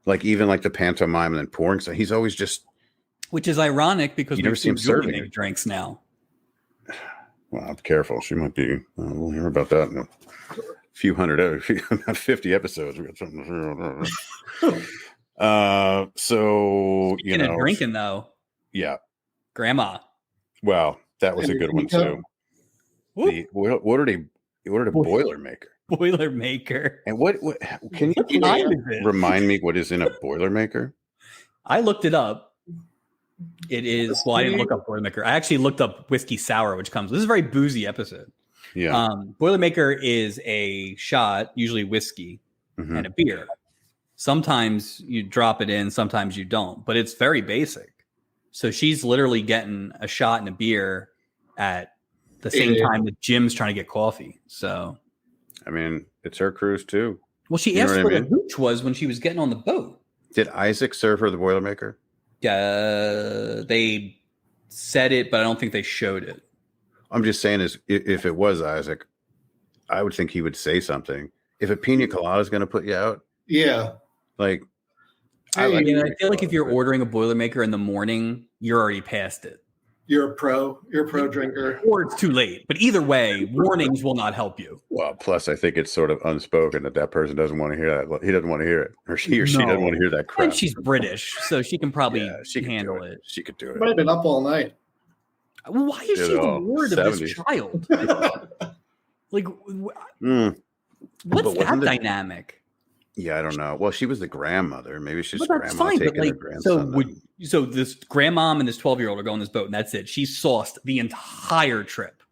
Like even like the pantomime and then pouring. So he's always just. Which is ironic because you never see him serving drinks now. Well, I'm careful. She might be. We'll hear about that in a few hundred, 50 episodes. We got something to hear. So Speaking of drinking though. Yeah. Grandma. Well, that was a good one too. He ordered a Boilermaker. Boilermaker. And what can you remind me what is in a Boilermaker? I looked it up. It is. Well, I didn't look up Boilermaker. I actually looked up whiskey sour, which comes. This is a very boozy episode. Yeah. Boilermaker is a shot, usually whiskey and a beer. Sometimes you drop it in, sometimes you don't, but it's very basic. So she's literally getting a shot and a beer at the same time that Jim's trying to get coffee. So, I mean, it's her cruise too. Well, she asked what the hooch was when she was getting on the boat. Did Isaac serve her the Boilermaker? They said it, but I don't think they showed it. I'm just saying, if it was Isaac, I would think he would say something. If a pina colada is going to put you out, like. I feel like if you're ordering a Boilermaker in the morning, you're already past it. You're a pro drinker. Or it's too late. But either way, warnings will not help you. Well, plus I think it's sort of unspoken that person doesn't want to hear that. He doesn't want to hear it. Or she doesn't want to hear that crap. And she's British, so she can probably handle it. She could do it. Might have been up all night. Why is she the ward of this 70s. child? Like, But what's that dynamic? Yeah, I don't know. Well, she was the grandmother. Maybe she's But that's grandma fine. But taking her like, grandson. so this grandmom and this 12-year-old are going on this boat, and that's it. She sauced the entire trip.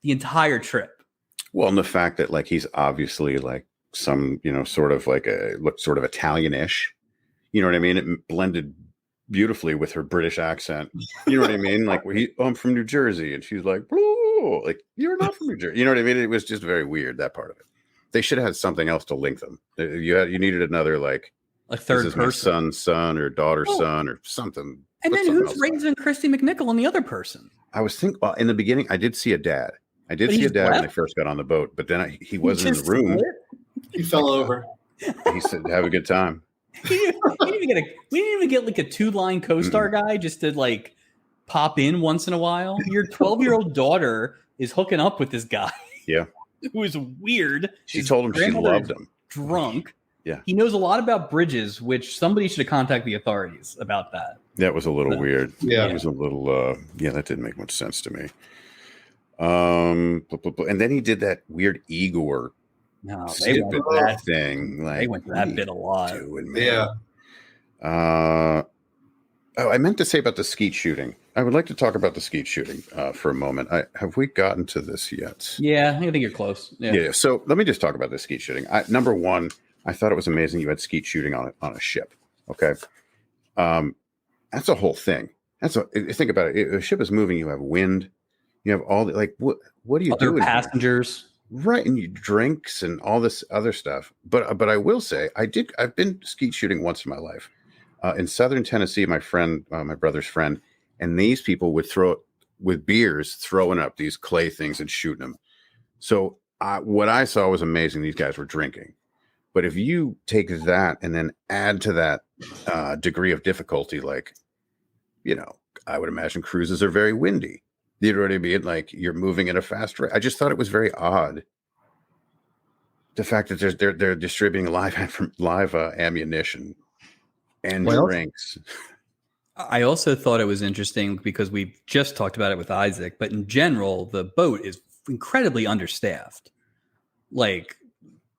The entire trip. Well, and the fact that like he's obviously like some, sort of like looked sort of Italian-ish. You know what I mean? It blended beautifully with her British accent. You know what I mean? Like, I'm from New Jersey, and she's like, like, you're not from New Jersey. You know what I mean? It was just very weird, that part of it. They should have had something else to link them. You needed another like a third this is person, my son or daughter's son or something. And then who's raising Christy McNichol and the other person? I was thinking in the beginning, I did see a dad. I did see a dad when they first got on the boat, but then he wasn't in the room. He fell over. He said, "Have a good time." we didn't even get like a 2-line co-star guy just to like pop in once in a while. Your 12-year-old daughter is hooking up with this guy. Yeah. Who is weird. She told him she loved him. Drunk. Yeah. He knows a lot about bridges, which somebody should have contacted the authorities about that. That was a little weird. Yeah. It was a little that didn't make much sense to me. And then he did that weird Igor stupid thing. Like, they went to that bit a lot. Yeah. I meant to say about the skeet shooting. I would like to talk about the skeet shooting for a moment. Have we gotten to this yet? Yeah, I think you're close. Yeah. So let me just talk about the skeet shooting. Number one, I thought it was amazing you had skeet shooting on a ship. Okay. That's a whole thing. Think about it. If a ship is moving, you have wind. You have all the, like, what do you do? Passengers. Right. And you drinks and all this other stuff. But I will say I've been skeet shooting once in my life. In southern Tennessee, my brother's friend, and these people would throw it with beers, throwing up these clay things and shooting them. So what I saw was amazing. These guys were drinking. But if you take that and then add to that degree of difficulty, like, I would imagine cruises are very windy. You know what I mean? Like you're moving at a fast rate. I just thought it was very odd. The fact that they're distributing live ammunition and drinks. I also thought it was interesting because we just talked about it with Isaac, but in general, the boat is incredibly understaffed. Like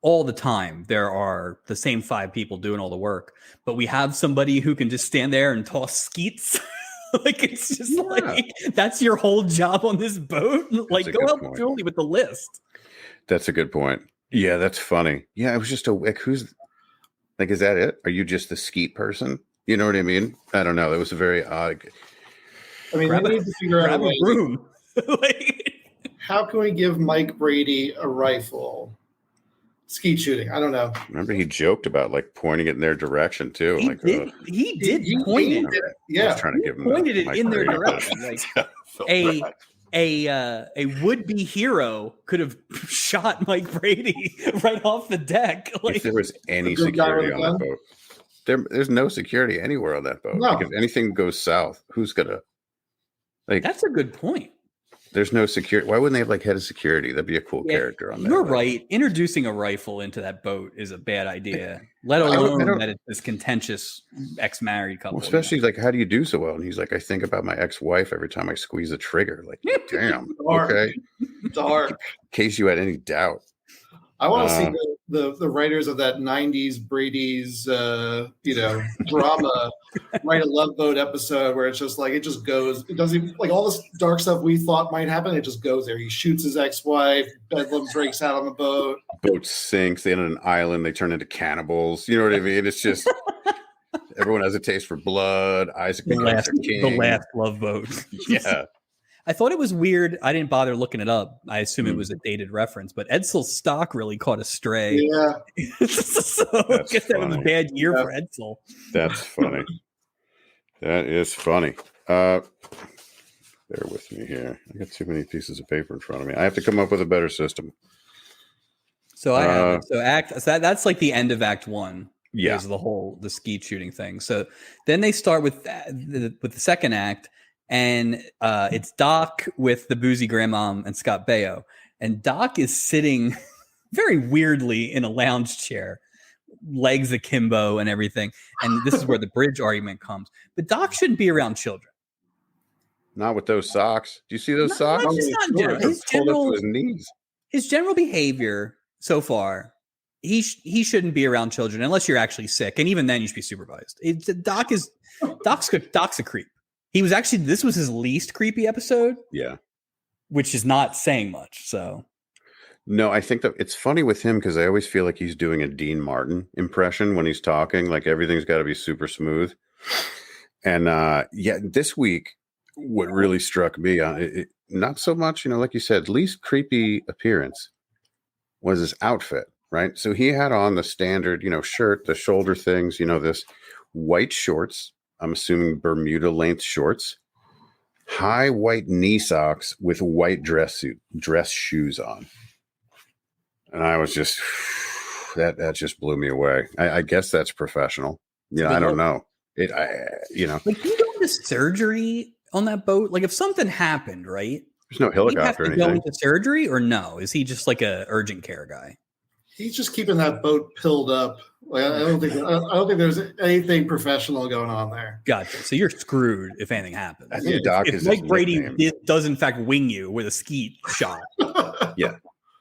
all the time, there are the same 5 people doing all the work, but we have somebody who can just stand there and toss skeets. Like it's just like that's your whole job on this boat. Like go help Julie with the list. That's a good point. Yeah, that's funny. Yeah, it was just who's like, is that it? Are you just the skeet person? You know what I mean? I don't know. It was a very odd. I mean, we need to figure out a way. Room. How can we give Mike Brady a rifle? Skeet shooting. I don't know. Remember, he joked about like pointing it in their direction too. He did point it. Yeah, I was trying to give him pointed it in their direction. Like a would-be hero could have shot Mike Brady right off the deck. Like, if there was any security on that boat, there's no security anywhere on that boat. No. Like if anything goes south, who's gonna? Like, that's a good point. There's no security. Why wouldn't they have like head of security? That'd be a cool character on that. You're right. Introducing a rifle into that boat is a bad idea. Let alone that it's this contentious ex-married couple. Well, especially like, how do you do so well? And he's like, I think about my ex-wife every time I squeeze the trigger. Like, damn. Okay. Dark. In case you had any doubt. I want to see the writers of that 90s Brady's drama write a Love Boat episode where it's just like it just goes. It doesn't even, like all this dark stuff we thought might happen. It just goes there. He shoots his ex-wife. Bedlam breaks out on the boat. Boat sinks. They end on an island. They turn into cannibals. You know what I mean? It's just everyone has a taste for blood. Isaac becomes their king. The last Love Boat. Yeah. I thought it was weird. I didn't bother looking it up. I assume it was a dated reference, but Edsel's stock really caught a stray. Yeah. So I guess that was a bad year for Edsel. That's funny. That is funny. Bear with me here. I got too many pieces of paper in front of me. I have to come up with a better system. So I have it. So that's like the end of Act 1. Yeah. Is the skeet shooting thing. So then they start with the second act. And it's Doc with the boozy grandmom and Scott Baio. And Doc is sitting very weirdly in a lounge chair, legs akimbo and everything. And this is where the bridge argument comes. But Doc shouldn't be around children. Not with those socks. Do you see those Not, socks? not just not in general. They're pulled up to his knees. His general behavior so far, he shouldn't be around children unless you're actually sick, and even then you should be supervised. Doc's a creep. He was actually, this was his least creepy episode. Yeah. Which is not saying much. So no, I think that it's funny with him because I always feel like he's doing a Dean Martin impression when he's talking. Like everything's got to be super smooth. And this week, what really struck me, not so much, like you said, least creepy appearance was his outfit, right? So he had on the standard, shirt, the shoulder things, this white shorts. I'm assuming Bermuda length shorts, high white knee socks with white dress shoes on. And I was just, that just blew me away. I guess that's professional. I don't know. Like, you go into surgery on that boat? Like if something happened, right? There's no helicopter or anything. Go into surgery or no? Is he just like a urgent care guy? He's just keeping that boat pilled up. Like, I don't think there's anything professional going on there. Gotcha. So you're screwed if anything happens. I think Doc if Mike Brady does in fact wing you with a skeet shot. Yeah.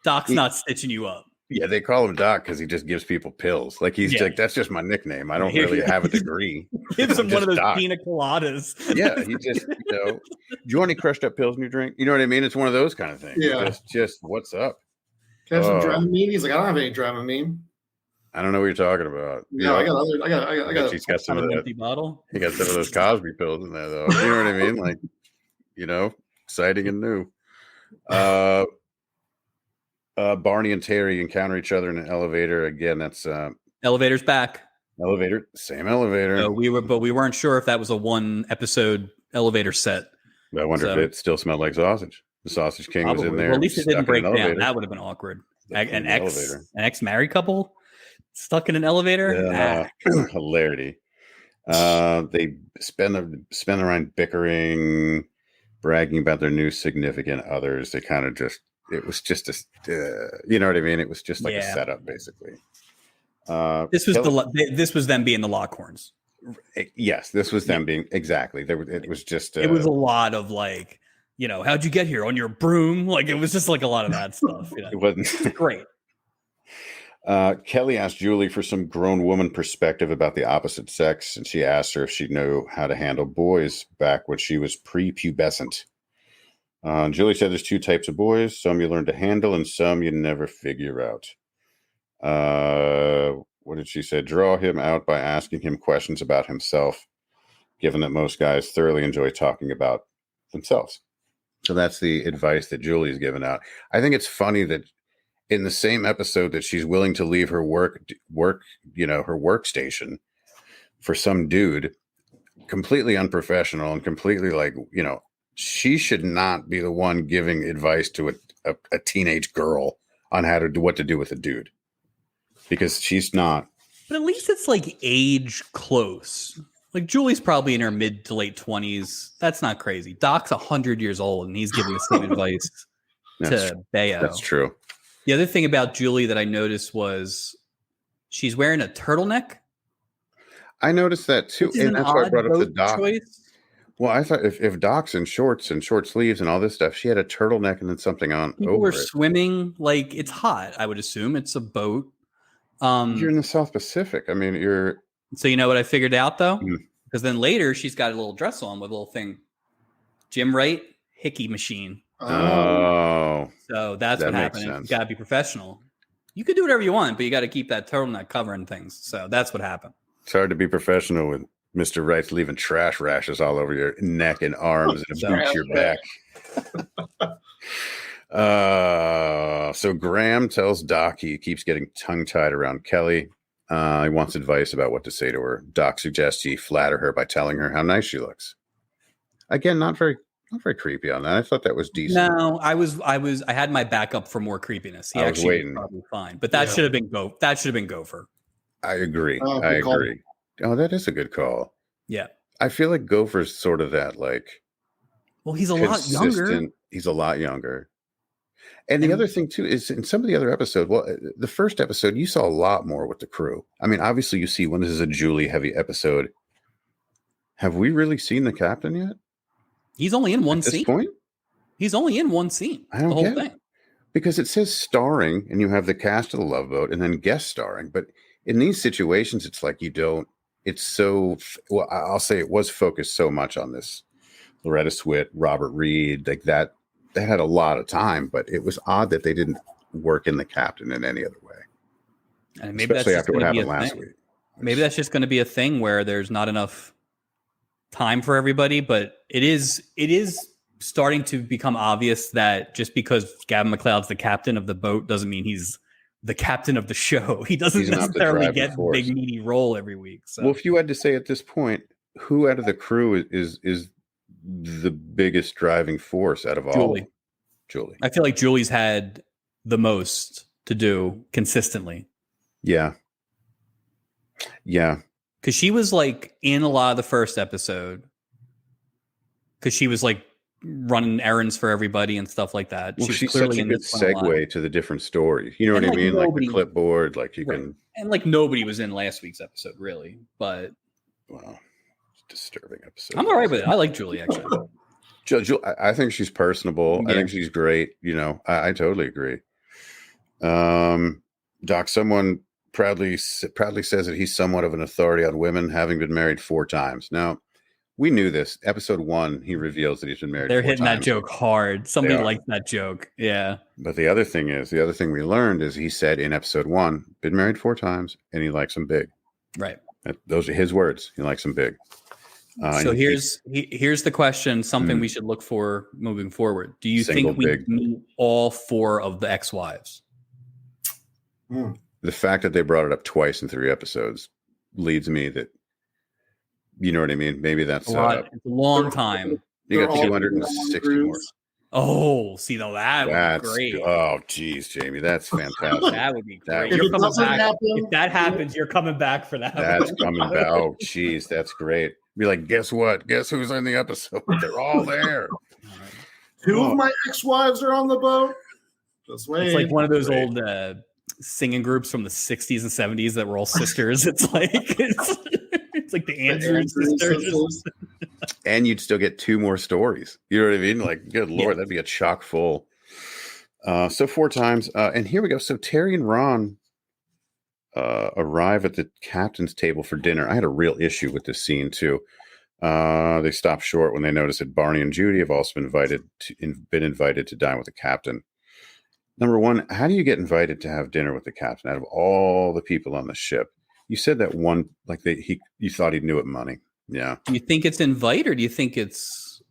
Doc's not stitching you up. Yeah, they call him Doc because he just gives people pills. Like he's like, that's just my nickname. I don't really have a degree. Gives him one of those pina coladas. Yeah, he just, do you want any crushed up pills in your drink? You know what I mean? It's one of those kind of things. Yeah. Just what's up? Can I have some Dramamine? He's like, I don't have any Dramamine. I don't know what you're talking about. No, I got. He's got some of that empty bottle. He got some of those Cosby pills in there, though. You know what I mean? Like, exciting and new. Barney and Terry encounter each other in an elevator. Again, that's elevator's back. Same elevator. So we weren't sure if that was a one episode elevator set. I wonder if it still smelled like sausage. The Sausage King was in there. Well, at least it didn't break down. That would have been awkward. An ex married couple stuck in an elevator. Hilarity. They spend the night bickering, bragging about their new significant others. They kind of just. It was just you know what I mean? It was just like a setup, basically. This was them being the Lockhorns. Yes, this was them being exactly. It was just. It was a lot of like, how'd you get here on your broom? Like it was just like a lot of that stuff. It wasn't great. Kelly asked Julie for some grown woman perspective about the opposite sex, and she asked her if she knew how to handle boys back when she was prepubescent. Julie said there's two types of boys. Some you learn to handle and some you never figure out. What did she say? Draw him out by asking him questions about himself, given that most guys thoroughly enjoy talking about themselves. So that's the advice that Julie's given out. I think it's funny that in the same episode that she's willing to leave her work, her workstation for some dude, completely unprofessional and completely she should not be the one giving advice to a teenage girl on what to do with a dude, because she's not. But at least it's like age close. Like Julie's probably in her mid to late 20s. That's not crazy. Doc's 100 years old and he's giving the same advice to Baio. That's true. The other thing about Julie that I noticed was she's wearing a turtleneck. I noticed that too, and that's why I brought up the Doc. Choice. Well, I thought if Doc's in shorts and short sleeves and all this stuff, she had a turtleneck and then something on People over were it. Swimming, like it's hot. I would assume it's a boat. You're in the South Pacific. I mean, you're. So you know what I figured out though, because then later she's got a little dress on with a little thing. Jim Wright hickey machine. Oh, so that's what happened. You got to be professional. You can do whatever you want, but you got to keep that turtleneck covering things. So that's what happened. It's hard to be professional with Mr. Wright's leaving trash rashes all over your neck and arms and a boot to your back. So Graham tells Doc he keeps getting tongue-tied around Kelly. He wants advice about what to say to her. Doc suggests he flatter her by telling her how nice she looks. Again, not very creepy on that. I thought that was decent. No, I had my backup for more creepiness. He was probably fine, but that should have been Gopher. I agree. I agree. Oh, that is a good call. Yeah. I feel like Gopher's sort of that, like. Well, he's a lot younger. He's a lot younger. And the other thing, too, is in some of the other episodes, the first episode, you saw a lot more with the crew. I mean, obviously, you see when this is a Julie heavy episode. Have we really seen the captain yet? He's only in one At this scene. point? He's only in one scene. I don't the whole get thing. it. Because it says starring, and you have the cast of The Love Boat, and then guest starring. But in these situations, it's like you don't. It's so. Well, I'll say it was focused so much on this Loretta Swit, Robert Reed, like that. They had a lot of time, but it was odd that they didn't work in the captain in any other way. And maybe Especially that's after what happened last week. Maybe that's just going to be a thing where there's not enough time for everybody, but it is starting to become obvious that just because Gavin McLeod's the captain of the boat doesn't mean he's the captain of the show. He doesn't necessarily get the big meaty role every week. So. Well, if you had to say at this point, who out of the crew is the biggest driving force out of all? Julie. I feel like Julie's had the most to do consistently. Yeah. Because she was like in a lot of the first episode. Because she was like running errands for everybody and stuff like that. Well, she's clearly such a good segue to the different stories. You know what I mean? Like the clipboard, like you can. And like nobody was in last week's episode, really. But well, disturbing episode. I'm all right with it. I like Julie actually. I think she's personable. Yeah. I think she's great. You know, I totally agree. Doc, someone proudly says that he's somewhat of an authority on women, having been married 4 times. Now, we knew this. Episode 1, he reveals that he's been married. They're hitting that joke hard. Somebody liked that joke. Yeah. But the other thing we learned is he said in episode 1, been married 4 times, and he likes them big. Right. Those are his words. He likes them big. So here's the question, something we should look for moving forward. Do you think we meet all 4 of the ex-wives? The fact that they brought it up twice in 3 episodes leads me that, you know what I mean? Maybe that's it's a long time. You got 260 more. Oh, see, though, that's great. Oh, geez, Jamie, that's fantastic. That would be great. You're coming back. If that happens, you're coming back for that. That's coming back. Oh, geez, that's great. Be like, guess what? Guess who's in the episode? They're all there. 2 of my ex-wives are on the boat. Just wait. It's like one of those old singing groups from the 60s and 70s that were all sisters. It's like the Andrews sisters. And you'd still get 2 more stories. You know what I mean? Like, good Lord, that'd be a chock full. So 4 times. And here we go. So Terry and Ron arrive at the captain's table for dinner. I had a real issue with this scene, too. They stop short when they notice that Barney and Judy have also been invited to dine with the captain. Number 1, how do you get invited to have dinner with the captain out of all the people on the ship? You said that one, like you thought he knew it money. Yeah. Do you think it's invite or do you think it's?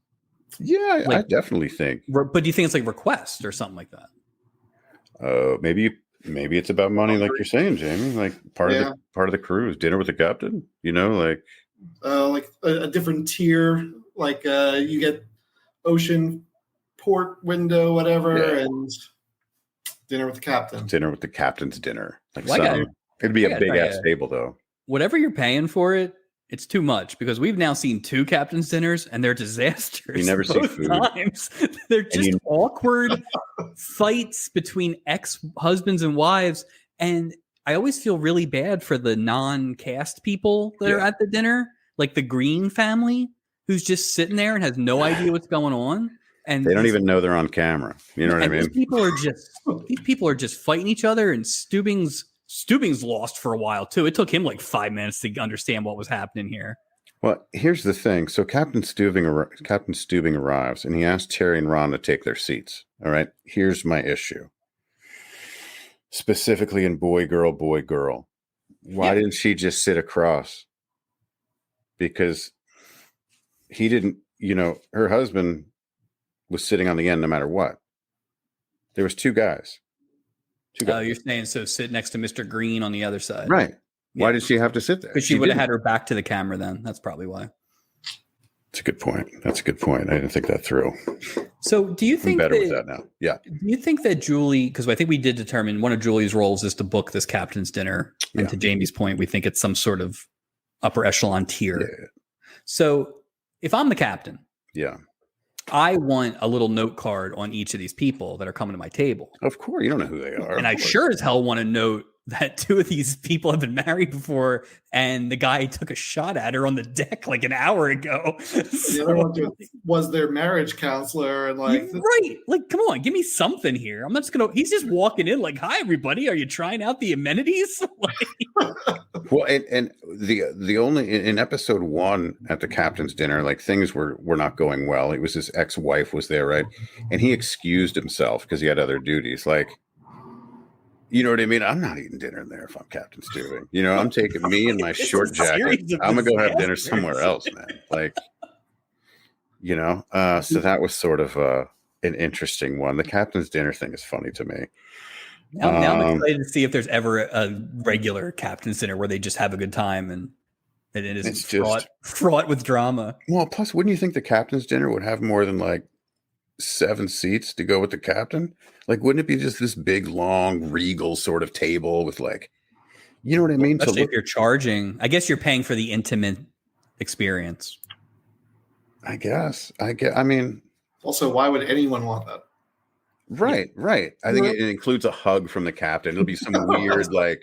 Yeah, I definitely think. But do you think it's like request or something like that? Maybe it's about money, like you're saying, Jamie. Like part of the cruise, dinner with the captain. You know, like a different tier. Like you get ocean, port, window, whatever, and dinner with the captain. Dinner with the captain's dinner. It'd be a big ass table, though. Whatever you're paying for it, it's too much because we've now seen 2 captain's dinners and they're disasters. You never see food. Times. They're just awkward fights between ex-husbands and wives. And I always feel really bad for the non-cast people that are at the dinner, like the Green family, who's just sitting there and has no idea what's going on. And they don't even know they're on camera. You know what I mean? These people are just fighting each other, and Stubing's lost for a while too. It took him like 5 minutes to understand what was happening here. Well, here's the thing. So Captain Stubing arrives, and he asks Terry and Ron to take their seats. All right. Here's my issue. Specifically in boy, girl. Why didn't she just sit across? Because he didn't, her husband was sitting on the end no matter what. There was 2 guys. Oh, you're saying so sit next to Mr. Green on the other side. Right. Why did she have to sit there? Because she would have had her back to the camera then. That's probably why. That's a good point. I didn't think that through. So do you think I'm better with that now? Yeah. Do you think that Julie, because I think we did determine one of Julie's roles is to book this captain's dinner. And to Jamie's point, we think it's some sort of upper echelon tier. Yeah. So if I'm the captain, I want a little note card on each of these people that are coming to my table. Of course. You don't know who they are. And I sure as hell want to note that two of these people have been married before, and the guy took a shot at her on the deck like an hour ago. The other one was their marriage counselor, and like, right, like, come on, give me something here. I'm not just gonna. He's just walking in like, "Hi, everybody, are you trying out the amenities?" Well, and the only in episode 1 at the captain's dinner, like things were not going well. It was his ex-wife was there, right? And he excused himself because he had other duties. Like, you know what I mean? I'm not eating dinner in there if I'm Captain Stewing. You know, I'm taking me and my short jacket. I'm gonna go have dinner somewhere else, man. Like, you know. So that was sort of an interesting one. The captain's dinner thing is funny to me. Now I'm excited to see if there's ever a regular captain's dinner where they just have a good time and it isn't fraught with drama. Well, plus, wouldn't you think the captain's dinner would have more than like 7 seats to go with the captain? Like, wouldn't it be just this big, long, regal sort of table with like, you know what I mean? Especially if you're charging, I guess you're paying for the intimate experience. I mean, also, why would anyone want that? Right. I think it includes a hug from the captain. It'll be some weird, like,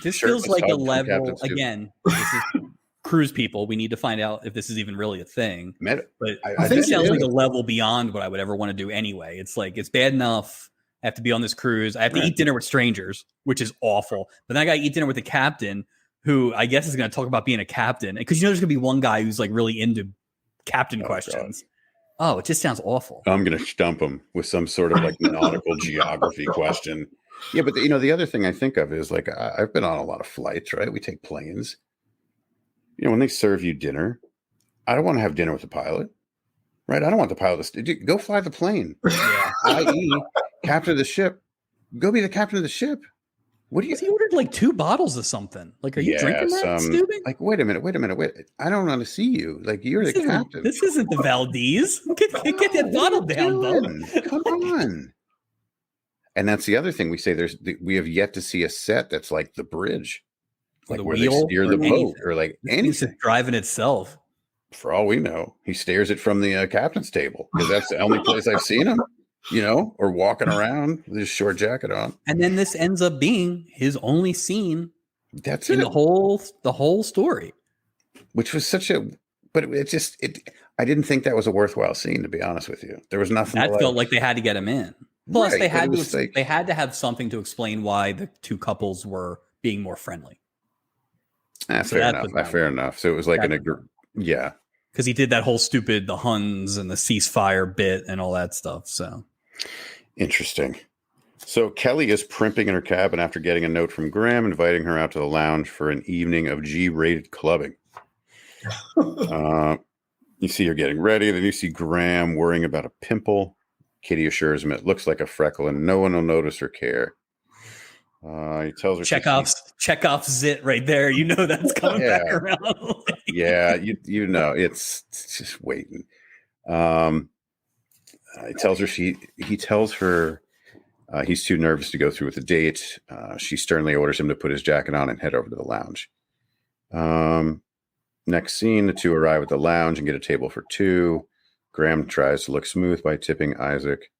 this feels like a level again. This is cruise people. We need to find out if this is even really a thing. But I think it sounds like a level beyond what I would ever want to do anyway. It's like, it's bad enough I have to be on this cruise. I have to eat dinner with strangers, which is awful. But then I got to eat dinner with the captain, who I guess is going to talk about being a captain. Because there's going to be one guy who's like really into captain questions. God. Oh, it just sounds awful. I'm going to stump him with some sort of like nautical geography question. Yeah, but the other thing I think of is like, I've been on a lot of flights, right? We take planes. You know, when they serve you dinner, I don't want to have dinner with the pilot, right? I don't want the pilot to go fly the plane. Yeah. I.e., captain of the ship. Go be the captain of the ship. What do you? He ordered like 2 bottles of something. Like, are you drinking that, Stubing? Like, wait a minute. I don't want to see you. Like, you're the captain. This isn't the Valdez. Get that bottle down, bud. Come on. And that's the other thing we say. We have yet to see a set that's like the bridge. Like where they steer the boat or like anything. It's driving itself. For all we know, he steers it from the captain's table because that's the only place I've seen him, you know, or walking around with his short jacket on. And then this ends up being his only scene. That's in it. The whole story. Which was but I didn't think that was a worthwhile scene, to be honest with you. There was nothing. That felt like they had to get him in. Plus, they had to have something to explain why the 2 couples were being more friendly. Fair enough. So it was like yeah. Because he did that whole stupid, the Huns and the ceasefire bit and all that stuff. So interesting. So Kelly is primping in her cabin after getting a note from Graham inviting her out to the lounge for an evening of G-rated clubbing. You see her getting ready. Then you see Graham worrying about a pimple. Kitty assures him it looks like a freckle and no one will notice or care. He tells her Chekhov's zit right there. You know that's coming back around. Yeah, you know it's just waiting. He tells her he's too nervous to go through with the date. She sternly orders him to put his jacket on and head over to the lounge. Next scene, the 2 arrive at the lounge and get a table for 2. Graham tries to look smooth by tipping Isaac,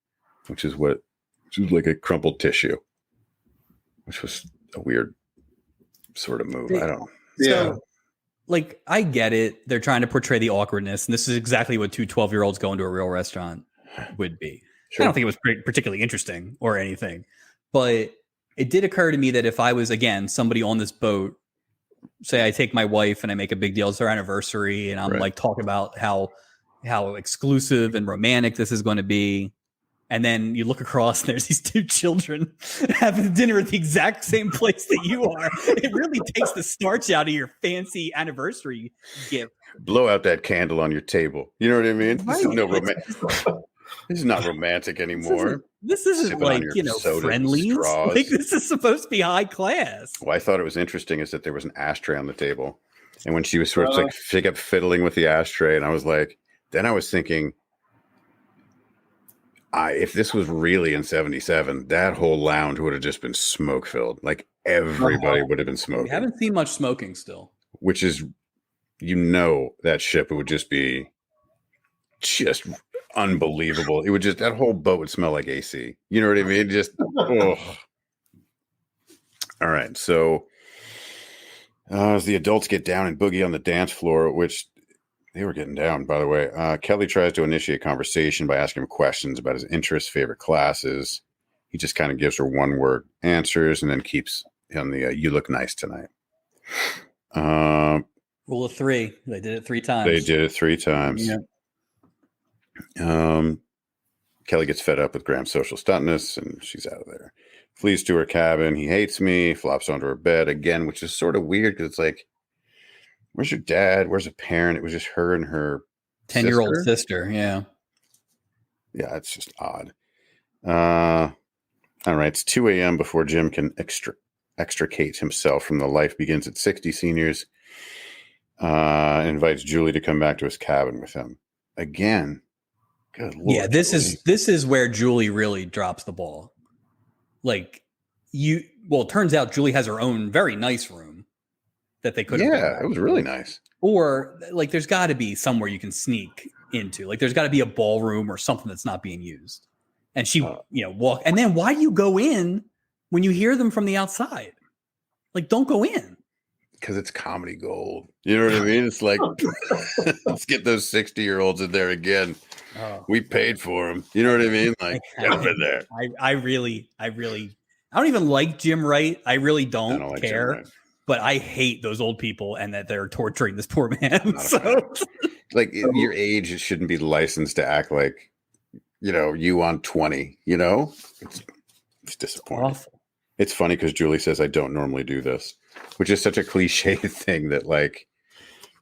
which is like a crumpled tissue. Which was a weird sort of move. I don't know. So, like, I get it. They're trying to portray the awkwardness. And this is exactly what 2 12-year-olds going to a real restaurant would be. Sure. I don't think it was particularly interesting or anything. But it did occur to me that if I was, again, somebody on this boat, say I take my wife and I make a big deal. It's their anniversary. And I'm like talking about how exclusive and romantic this is going to be. And then you look across and there's these 2 children having dinner at the exact same place that you are. It really takes the starch out of your fancy anniversary gift. Blow out that candle on your table. You know what I mean? Right. This is not romantic anymore. This isn't like, friendlies. Like, this is supposed to be high class. Well, I thought it was interesting is that there was an ashtray on the table. And when she was sort of like fiddling with the ashtray, and I was like, then I was thinking, if this was really in 77, that whole lounge would have just been smoke filled. Like everybody would have been smoking. We haven't seen much smoking still. Which is, that ship, it would just be just unbelievable. It would that whole boat would smell like AC. You know what I mean? Just, oh. All All right. So as the adults get down and boogie on the dance floor, which they were getting down, by the way, Kelly tries to initiate conversation by asking him questions about his interests, favorite classes. He just kind of gives her one-word answers and then keeps on the "you look nice tonight." Rule of 3. They did it 3 times. They did it 3 times. Yeah. Kelly gets fed up with Graham's social stuntness, and she's out of there. Flees to her cabin. He hates me. Flops onto her bed again, which is sort of weird because it's like, where's your dad? Where's a parent? It was just her and her 10-year-old sister. Yeah. Yeah, it's just odd. All right, it's 2 a.m. before Jim can extricate himself from the life begins at 60 seniors. Invites Julie to come back to his cabin with him again. Good Lord, yeah, this Julie. is where Julie really drops the ball. Like it turns out Julie has her own very nice room that they could have. Yeah, it was really nice. Or like, there's got to be somewhere you can sneak into. Like, there's got to be a ballroom or something that's not being used. And she, walk. And then why do you go in when you hear them from the outside? Like, don't go in. Because it's comedy gold. You know what I mean? It's like, let's get those 60-year-olds in there again. Oh. We paid for them. You know what I mean? Like, get them in there. I don't even like Jim Wright. I really don't like care. But I hate those old people and that they're torturing this poor man. Like, your age, it shouldn't be licensed to act like, you on 20, It's disappointing. It's awful. It's funny because Julie says, I don't normally do this, which is such a cliche thing that, like,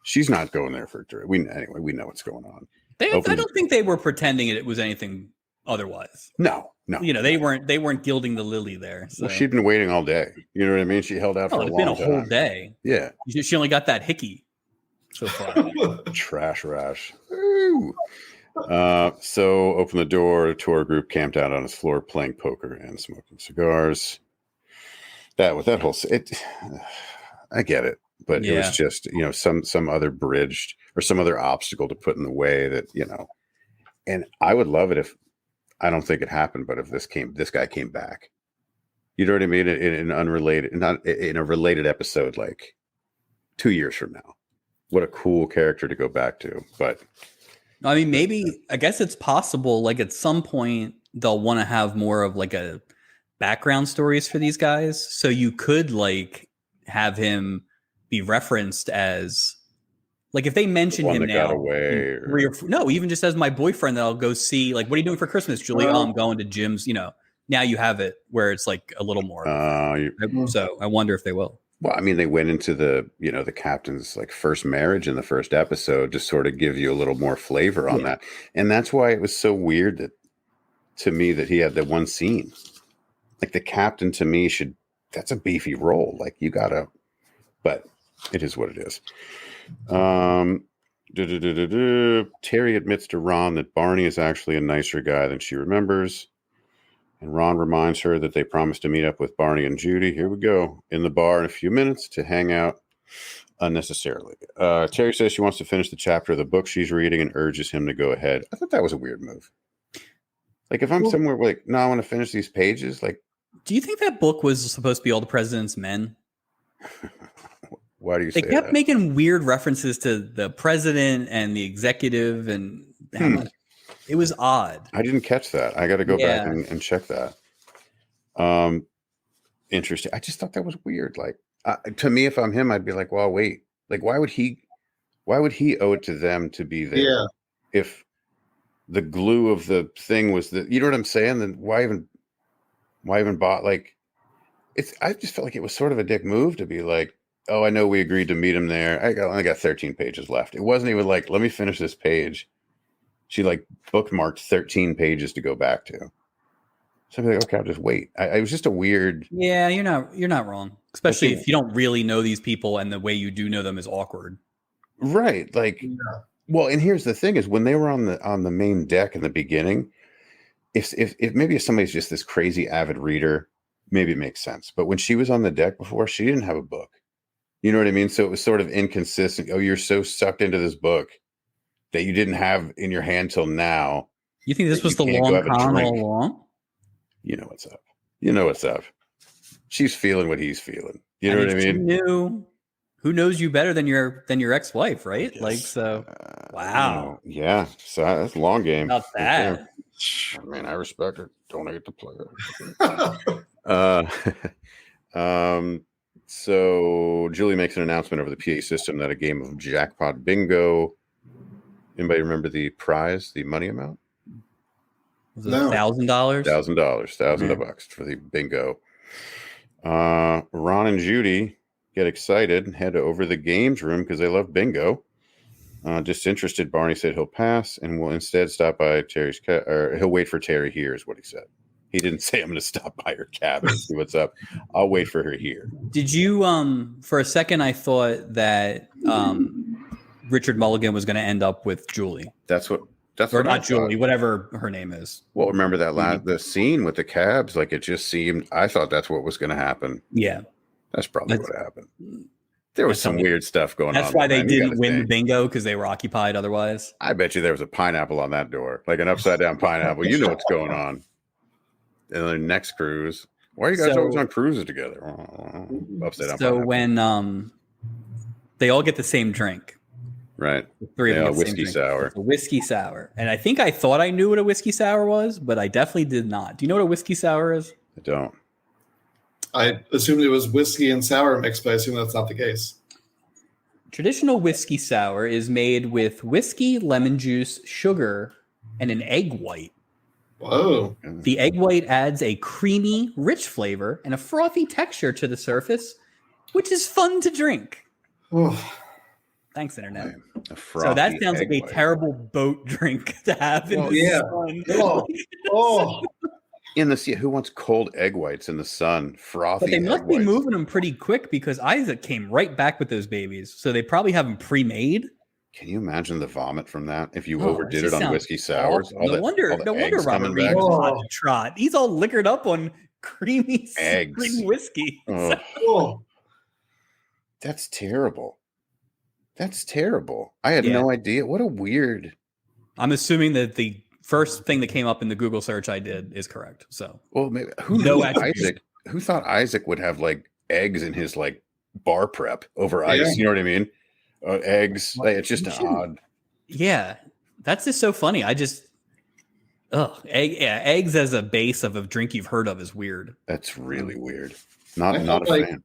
she's not going there for we know what's going on. I don't think they were pretending it was anything otherwise. No. They weren't gilding the lily there. So. Well, she'd been waiting all day. You know what I mean? She held out for a long time. It's been a whole day. Yeah. She only got that hickey so far. Trash rash. Ooh. So open the door. A tour group camped out on his floor playing poker and smoking cigars. That whole I get it, but it was just some other bridge or some other obstacle to put in the way that And I would love it if, I don't think it happened, but if this guy came back, you know what I mean? Not in a related episode, like 2 years from now. What a cool character to go back to. But I mean, maybe, I guess it's possible, like at some point they'll want to have more of like a background stories for these guys. So you could like have him be referenced as, like, if they mention him now, even just as my boyfriend that I'll go see, like, what are you doing for Christmas, Julie? Oh, I'm going to Jim's, now you have it where it's like a little more. So I wonder if they will. Well, I mean, they went into the captain's like first marriage in the first episode to sort of give you a little more flavor on that. And that's why it was so weird to me that he had that one scene. Like, the captain to me that's a beefy role. Like, you gotta, but it is what it is. Terry admits to Ron that Barney is actually a nicer guy than she remembers. And Ron reminds her that they promised to meet up with Barney and Judy. Here we go. In the bar in a few minutes to hang out unnecessarily. Terry says she wants to finish the chapter of the book she's reading and urges him to go ahead. I thought that was a weird move. Like, if I'm somewhere like, no, I want to finish these pages. Like, do you think that book was supposed to be All the President's Men? Why do you say that? They kept making weird references to the president and the executive, and how much. It was odd. I didn't catch that. I got to go back and check that. Interesting. I just thought that was weird. Like, to me, if I'm him, I'd be like, well, wait. Like, why would he owe it to them to be there? Yeah. If the glue of the thing was you know what I'm saying? Then why even bought, like, I just felt like it was sort of a dick move to be like, oh, I know we agreed to meet him there. I only got 13 pages left. It wasn't even like, let me finish this page. She like bookmarked 13 pages to go back to. So I'd be like, okay, I'll just wait. It was just a weird. Yeah, you're not wrong. Especially if you don't really know these people and the way you do know them is awkward. Right. Like, well, and here's the thing is when they were on the main deck in the beginning, if maybe if somebody's just this crazy avid reader, maybe it makes sense. But when she was on the deck before, she didn't have a book. You know what I mean? So it was sort of inconsistent. Oh, you're so sucked into this book that you didn't have in your hand till now. You think this was the long con all along? You know what's up. You know what's up. she's feeling what he's feeling. You know what I if mean? she knew, who knows you better than your ex-wife, right? Like, so wow. Yeah. So that's a long game. About that. I mean, I respect it. Don't hate the player. So Julie makes an announcement over the PA system that a game of jackpot bingo. Anybody remember the prize, the money amount? Was it $1,000? $1,000 for the bingo. Ron and Judy get excited and head over to the games room because they love bingo. Disinterested Barney said he'll pass and will instead stop by Terry's or he'll wait for Terry here is what he said. He didn't say I'm going to stop by her cabin and see what's up. I'll wait for her here. Did you for a second I thought that Richard Mulligan was going to end up with Julie. That's what not Julie, whatever her name is. Well, remember that the scene with the cabs? Like, it just seemed. I thought that's what was going to happen. Yeah, that's probably what happened. There was some weird stuff going on. That's why they didn't win the bingo because they were occupied. Otherwise, I bet you there was a pineapple on that door, like an upside down pineapple. You know what's going on. And then next cruise. Why are you guys always on cruises together? Upside down. So pineapple. When they all get the same drink. Right. Three of them. Whiskey sour. It's a whiskey sour. And I think I thought I knew what a whiskey sour was, but I definitely did not. Do you know what a whiskey sour is? I don't. I assumed it was whiskey and sour mixed, but I assume that's not the case. Traditional whiskey sour is made with whiskey, lemon juice, sugar, and an egg white. Whoa. The egg white adds a creamy, rich flavor and a frothy texture to the surface, which is fun to drink. Oh. Thanks, Internet. So that sounds like a terrible boat drink to have in the sun. In the sea, who wants cold egg whites in the sun? Frothy. But they must be moving them pretty quick because Isaac came right back with those babies. So they probably have them pre-made. Can you imagine the vomit from that if you overdid it on whiskey sours? No wonder Robert Reed is hot to trot. He's all liquored up on creamy eggs, creamy whiskey. That's terrible. That's terrible. I had no idea. What a weird. I'm assuming that the first thing that came up in the Google search I did is correct. So, well, maybe who knew Isaac? Who thought Isaac would have like eggs in his like bar prep over ice? Yeah. You know what I mean? Eggs. Like, it's just odd. Yeah, that's just so funny. I just, eggs as a base of a drink you've heard of is weird. That's really weird. Not a fan.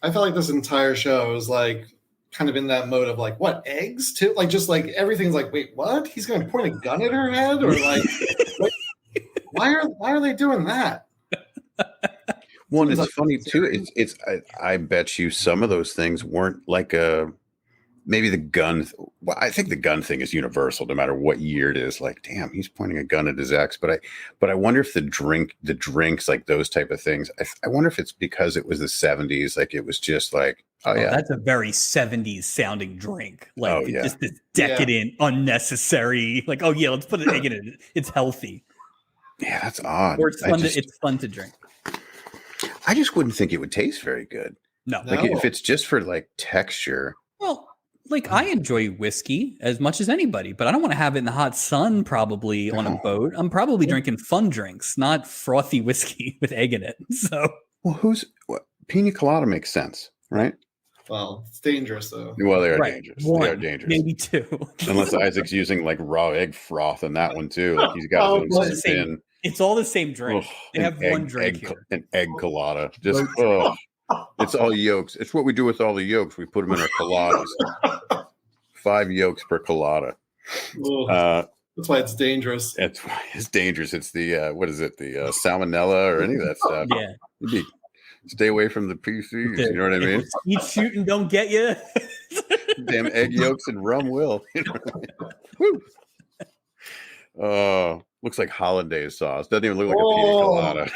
I felt like this entire show was like kind of in that mode of like, what, eggs too? Like, just like everything's like, wait, what? He's going to point a gun at her head, or like, why are they doing that? Well, it's funny too. I bet you some of those things weren't like maybe the gun. Well, I think the gun thing is universal, no matter what year it is. Like, damn, he's pointing a gun at his ex. But I wonder if the drinks, like those type of things. I wonder if it's because it was the 70s. Like, it was just like, that's a very 70s sounding drink. Like, just this decadent, unnecessary. Like, let's put an egg in it. It's healthy. Yeah, that's odd. Or it's fun to drink. I just wouldn't think it would taste very good. No, like if it's just for like texture. Well, like I enjoy whiskey as much as anybody, but I don't want to have it in the hot sun probably on a boat. I'm probably drinking fun drinks, not frothy whiskey with egg in it. So, well, pina colada makes sense, right? Well, it's dangerous though. Well, they are dangerous. They are dangerous. Maybe two. Unless Isaac's using like raw egg froth in that one too. Like he's got his own spin. It's all the same drink. They have one drink here. An egg colada. Just it's all yolks. It's what we do with all the yolks. We put them in our coladas. 5 yolks per colada. That's why it's dangerous. That's why it's dangerous. It's the what is it? The salmonella or any of that stuff. Yeah. Stay away from the PCs. You know what I mean? Eat, shoot, and don't get you. Damn egg yolks and rum will. You know what I mean? Looks like hollandaise sauce. Doesn't even look like a pina colada.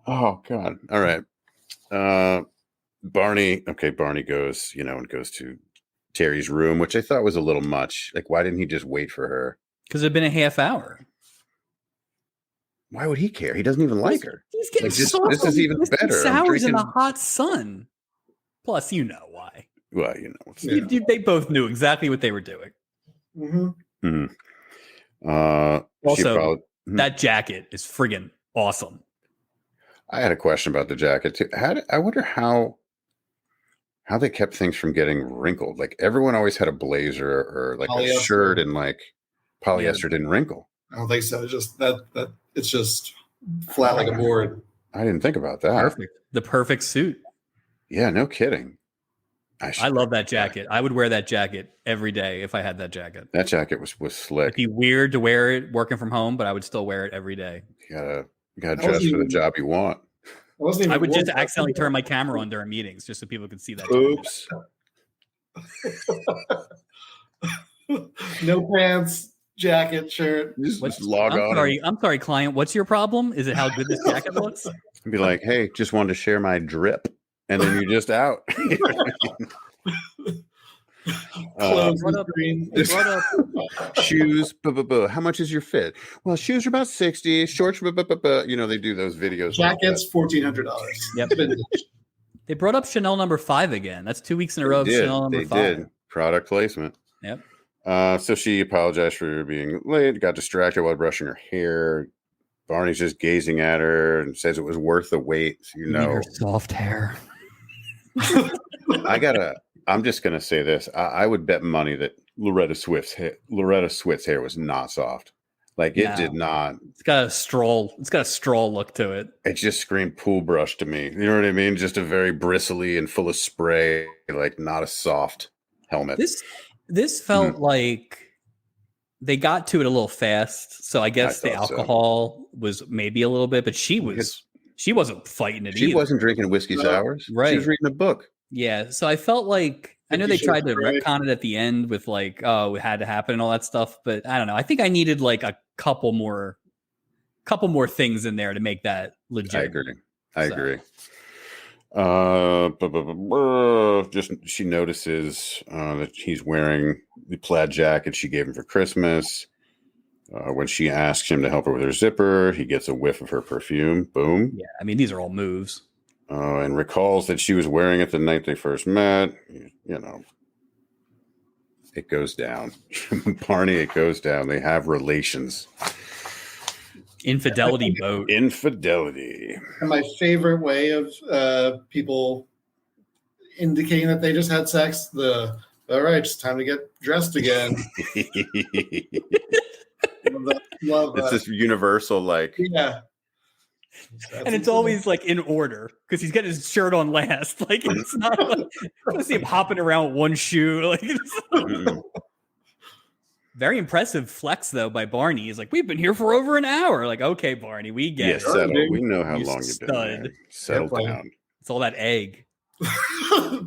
Oh God! All right, Barney. Okay, Barney goes. And goes to Terry's room, which I thought was a little much. Like, why didn't he just wait for her? Because it'd been a half hour. Why would he care? He doesn't even like her. He's getting this is even better. Sours in the hot sun. Plus, you know why. Well, they both knew exactly what they were doing. Mm-hmm. Mm-hmm. Also, that jacket is friggin' awesome. I had a question about the jacket too. I wonder how they kept things from getting wrinkled. Like everyone always had a blazer or like a shirt, and like polyester didn't wrinkle. I don't think so. It's just that it's just flat like a board. I didn't think about that. Perfect. The perfect suit. Yeah, no kidding. I love that jacket. I would wear that jacket every day if I had that jacket. That jacket was slick. It'd be weird to wear it working from home, but I would still wear it every day. You gotta dress for the job you want. I would just accidentally turn my camera on during meetings just so people could see that. Oops. No pants, jacket, shirt. Just log on. I'm sorry, client. What's your problem? Is it how good this jacket looks? Be like, hey, just wanted to share my drip. And then you're just out. Clothes shoes. How much is your fit? Well, shoes are about 60. Shorts. They do those videos. Jackets, $1,400. Yep. They brought up Chanel number 5 again. That's 2 weeks in a row. Chanel number 5. They did. Product placement. Yep. So she apologized for being late. Got distracted while brushing her hair. Barney's just gazing at her and says it was worth the wait. You know, her soft hair. I'm just gonna say this. I would bet money that Loretta Swift's hair was not soft. Like it did not. It's got a straw look to it. It just screamed pool brush to me. You know what I mean? Just a very bristly and full of spray, like not a soft helmet. This felt like they got to it a little fast. So I guess the alcohol was maybe a little bit, but she wasn't fighting it. She wasn't drinking whiskey sours. Right. She was reading a book. Yeah. So I felt like I know they tried to retcon it at the end with like, oh, it had to happen and all that stuff, but I don't know. I think I needed like a couple more things in there to make that legit. I agree. Just she notices that he's wearing the plaid jacket she gave him for Christmas. When she asks him to help her with her zipper, he gets a whiff of her perfume. Boom. Yeah, I mean, these are all moves. And recalls that she was wearing it the night they first met. You know, it goes down. Barney, it goes down. They have relations. Infidelity boat. Infidelity. And my favorite way of people indicating that they just had sex, all right, it's time to get dressed again. Love that. It's this universal, like, yeah. And it's always like in order because he's got his shirt on last. Like it's not like I see him hopping around with one shoe. Like very impressive flex though by Barney. He's like, we've been here for over an hour. Like, okay, Barney, we get it. We know how long you've been there. Settle down. It's all that egg.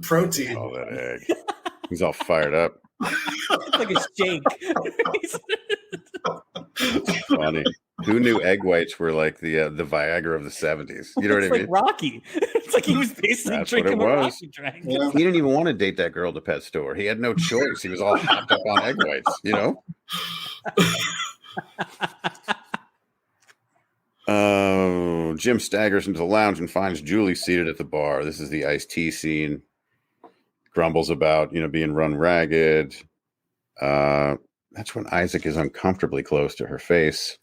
Protein. All that egg. He's all fired up. It's like a shake. That's funny. Who knew egg whites were like the Viagra of the 70s? You know what I mean? Like Rocky. It's like he was basically drinking a Rocky drink. Yeah. He didn't even want to date that girl at the pet store. He had no choice. He was all hopped up on egg whites, you know? Jim staggers into the lounge and finds Julie seated at the bar. This is the iced tea scene. Grumbles about, being run ragged. That's when Isaac is uncomfortably close to her face.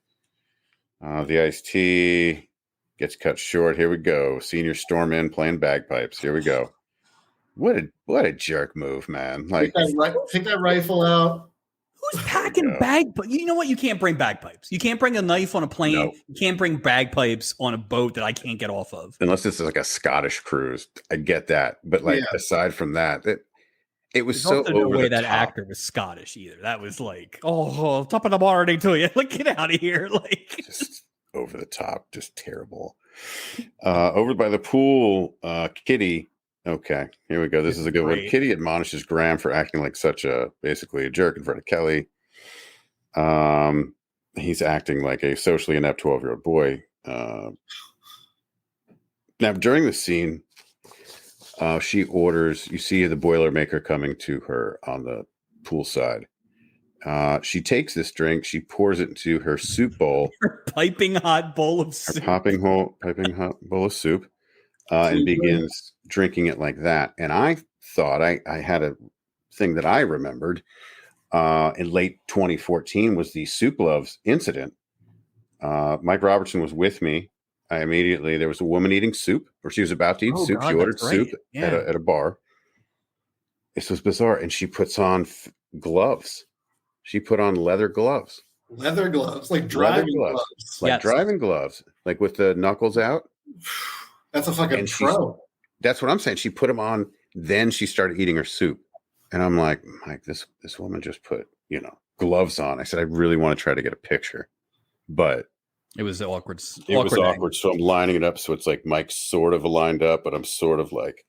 The iced tea gets cut short. Here we go. Senior storm in playing bagpipes. Here we go. What a jerk move, man! Like take that rifle out. Who's packing bagpipes? You know what? You can't bring bagpipes. You can't bring a knife on a plane. No. You can't bring bagpipes on a boat that I can't get off of. Unless this is like a Scottish cruise. I get that. But aside from that, it was so over no way the that top. Actor was Scottish either. That was like, top of the morning to you. Like, get out of here. Like just over the top, just terrible. Over by the pool, Kitty. Okay, here we go. This is a good one. Kitty admonishes Graham for acting like basically a jerk in front of Kelly. He's acting like a socially inept 12-year-old boy. Now, during the scene, she orders, you see the Boilermaker coming to her on the pool side. She takes this drink, she pours it into her soup bowl. Her piping hot bowl of soup. Piping hot bowl of soup. And begins drinking it like that. And I thought I had a thing that I remembered in late 2014 was the Soup Loves incident. Mike Robertson was with me I immediately, there was a woman eating soup, or she was about to eat soup. God, She ordered that's right. soup Yeah. at a bar. This was bizarre. And she puts on gloves. She put on leather gloves. Leather gloves, like Leather driving gloves. gloves. Like Yes. driving gloves, like with the knuckles out. That's a fucking And she's- pro. That's what I'm saying. She put them on, then she started eating her soup. And I'm like, Mike, this woman just put, gloves on. I said, I really want to try to get a picture. But It was awkward. it was awkward. So I'm lining it up. So it's like Mike's sort of lined up, but I'm sort of like,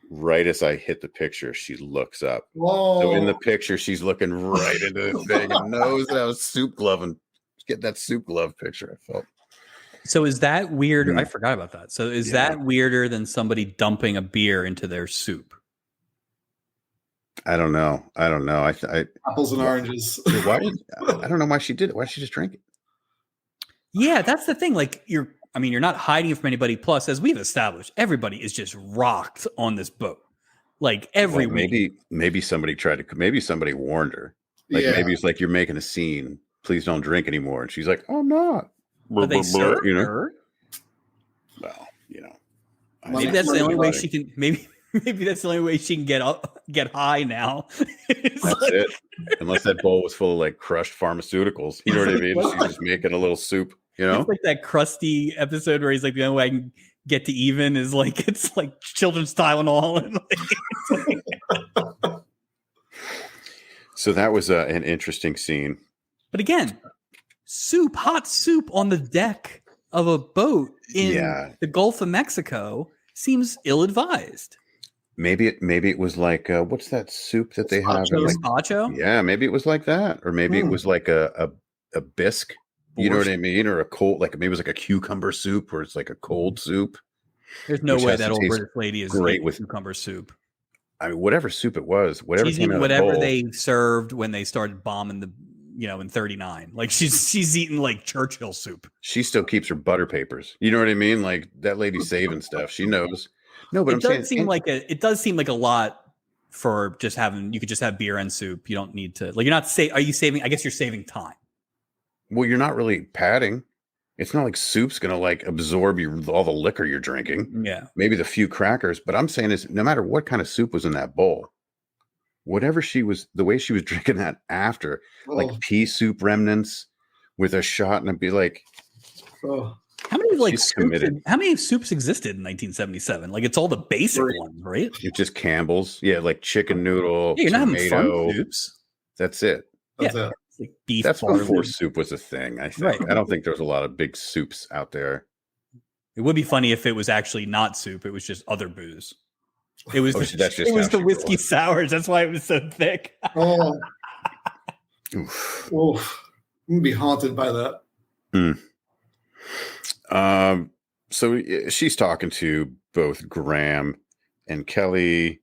right as I hit the picture, she looks up. Whoa. So in the picture, she's looking right into the thing and knows that I was soup glove and get that soup glove picture. I felt. So is that weird? I forgot about that. So is Yeah. that weirder than somebody dumping a beer into their soup? I don't know. I Apples and oranges. why did I don't know why she did it. Why did she just drink it? Yeah, that's the thing. Like you're not hiding it from anybody. Plus, as we've established, everybody is just rocked on this boat. Like every week. Maybe somebody maybe somebody warned her. Like maybe it's like, you're making a scene. Please don't drink anymore. And she's like, I'm not. But they served her. Well, Maybe that's the only way she can. Maybe that's the only way she can get high now. That's it. Unless that bowl was full of like crushed pharmaceuticals. You know what I mean? She's just making a little soup. It's like that crusty episode where he's like, the only way I can get to even is like it's like children's Tylenol. And So that was an interesting scene. But again, hot soup on the deck of a boat in the Gulf of Mexico seems ill-advised. Maybe it was like what's that soup that they have? Gazpacho? Yeah, maybe it was like that, or maybe it was like a bisque. You know what I mean? Or a cold, like maybe it was like a cucumber soup, where it's like a cold soup. There's no way that old British lady is great with cucumber soup. I mean, whatever soup it was, whatever she's came eating out whatever of the bowl, they served when they started bombing the, in 39. Like she's eating like Churchill soup. She still keeps her butter papers. You know what I mean? Like that lady's saving stuff. She knows. No, but it does seem like a lot for just you could just have beer and soup. You don't need to, like, you're not are you saving? I guess you're saving time. Well, you're not really padding. It's not like soup's going to like absorb all the liquor you're drinking. Yeah. Maybe the few crackers. But I'm saying is, no matter what kind of soup was in that bowl, whatever the way she was drinking that after, like pea soup remnants with a shot, and I'd be like, how many soups existed in 1977? Like it's all the basic ones, right? It's just Campbell's. Yeah, like chicken noodle, you're not tomato. having fun soups. That's it. That's it. Like beef. That's before soup was a thing, I think. Right. I don't think there was a lot of big soups out there. It would be funny if it was actually not soup. It was just other booze. It was the whiskey sours. That's why it was so thick. Oof. I'm gonna be haunted by that. So she's talking to both Graham and Kelly.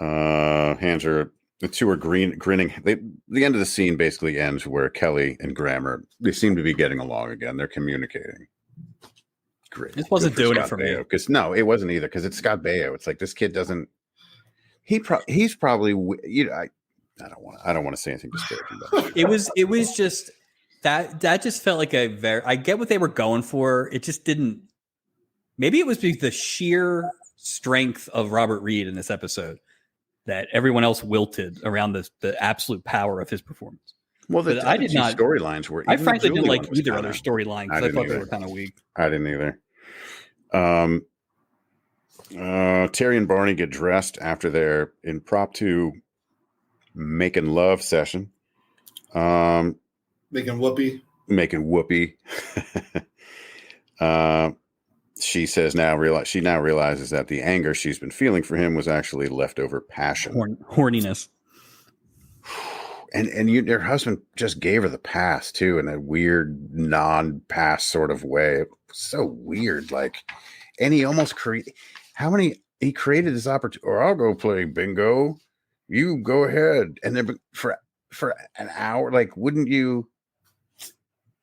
Hands her. The two are grinning. The end of the scene basically ends where Kelly and Graham they seem to be getting along again. They're communicating. Great. This wasn't doing it for Baio, me. Because no, it wasn't either. Because it's Scott Baio. It's like this kid doesn't. He's probably. I don't want to say anything disparaging about it. It was just that just felt like I get what they were going for. It just didn't. Maybe it was because the sheer strength of Robert Reed in this episode that everyone else wilted around the absolute power of his performance. Well, I did not. Storylines were. I frankly didn't like either other storyline because I thought they were kind of weak. I didn't either. Terry and Barney get dressed after their impromptu making love session. Making whoopee. She says she now realizes that the anger she's been feeling for him was actually leftover passion, horniness. And her husband just gave her the pass too, in a weird non-pass sort of way. It was so weird, like, and he almost he created this opportunity. Or I'll go play bingo. You go ahead, and then for an hour, like, wouldn't you?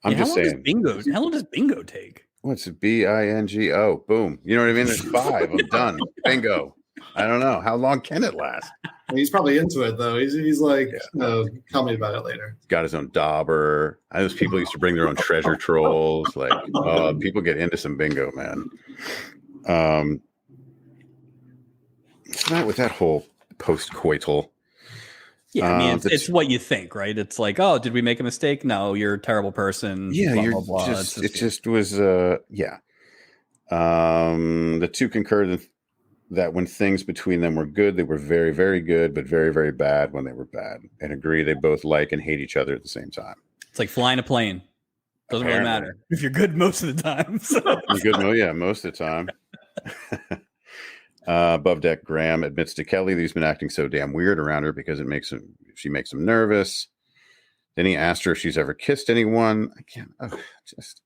I'm just saying. How long does bingo take? What's it? BINGO? Boom. You know what I mean? There's 5. I'm done. Bingo. I don't know. How long can it last? He's probably into it though. He's like, tell me about it later. He's got his own dauber. Those people used to bring their own treasure trolls. Like, people get into some bingo, man. It's not with that whole post-coital. Yeah, I mean, it's what you think, right? It's like, oh, did we make a mistake? No, you're a terrible person. Yeah, blah, you're blah, blah. just. It just was. Yeah. The two concurred that when things between them were good, they were very, very good, but very, very bad when they were bad, and agree they both like and hate each other at the same time. It's like flying a plane. Doesn't really matter if you're good most of the time. So. You're good, yeah, most of the time. Above deck, Graham admits to Kelly that he's been acting so damn weird around her because she makes him nervous. Then he asked her if she's ever kissed anyone. I can't. Just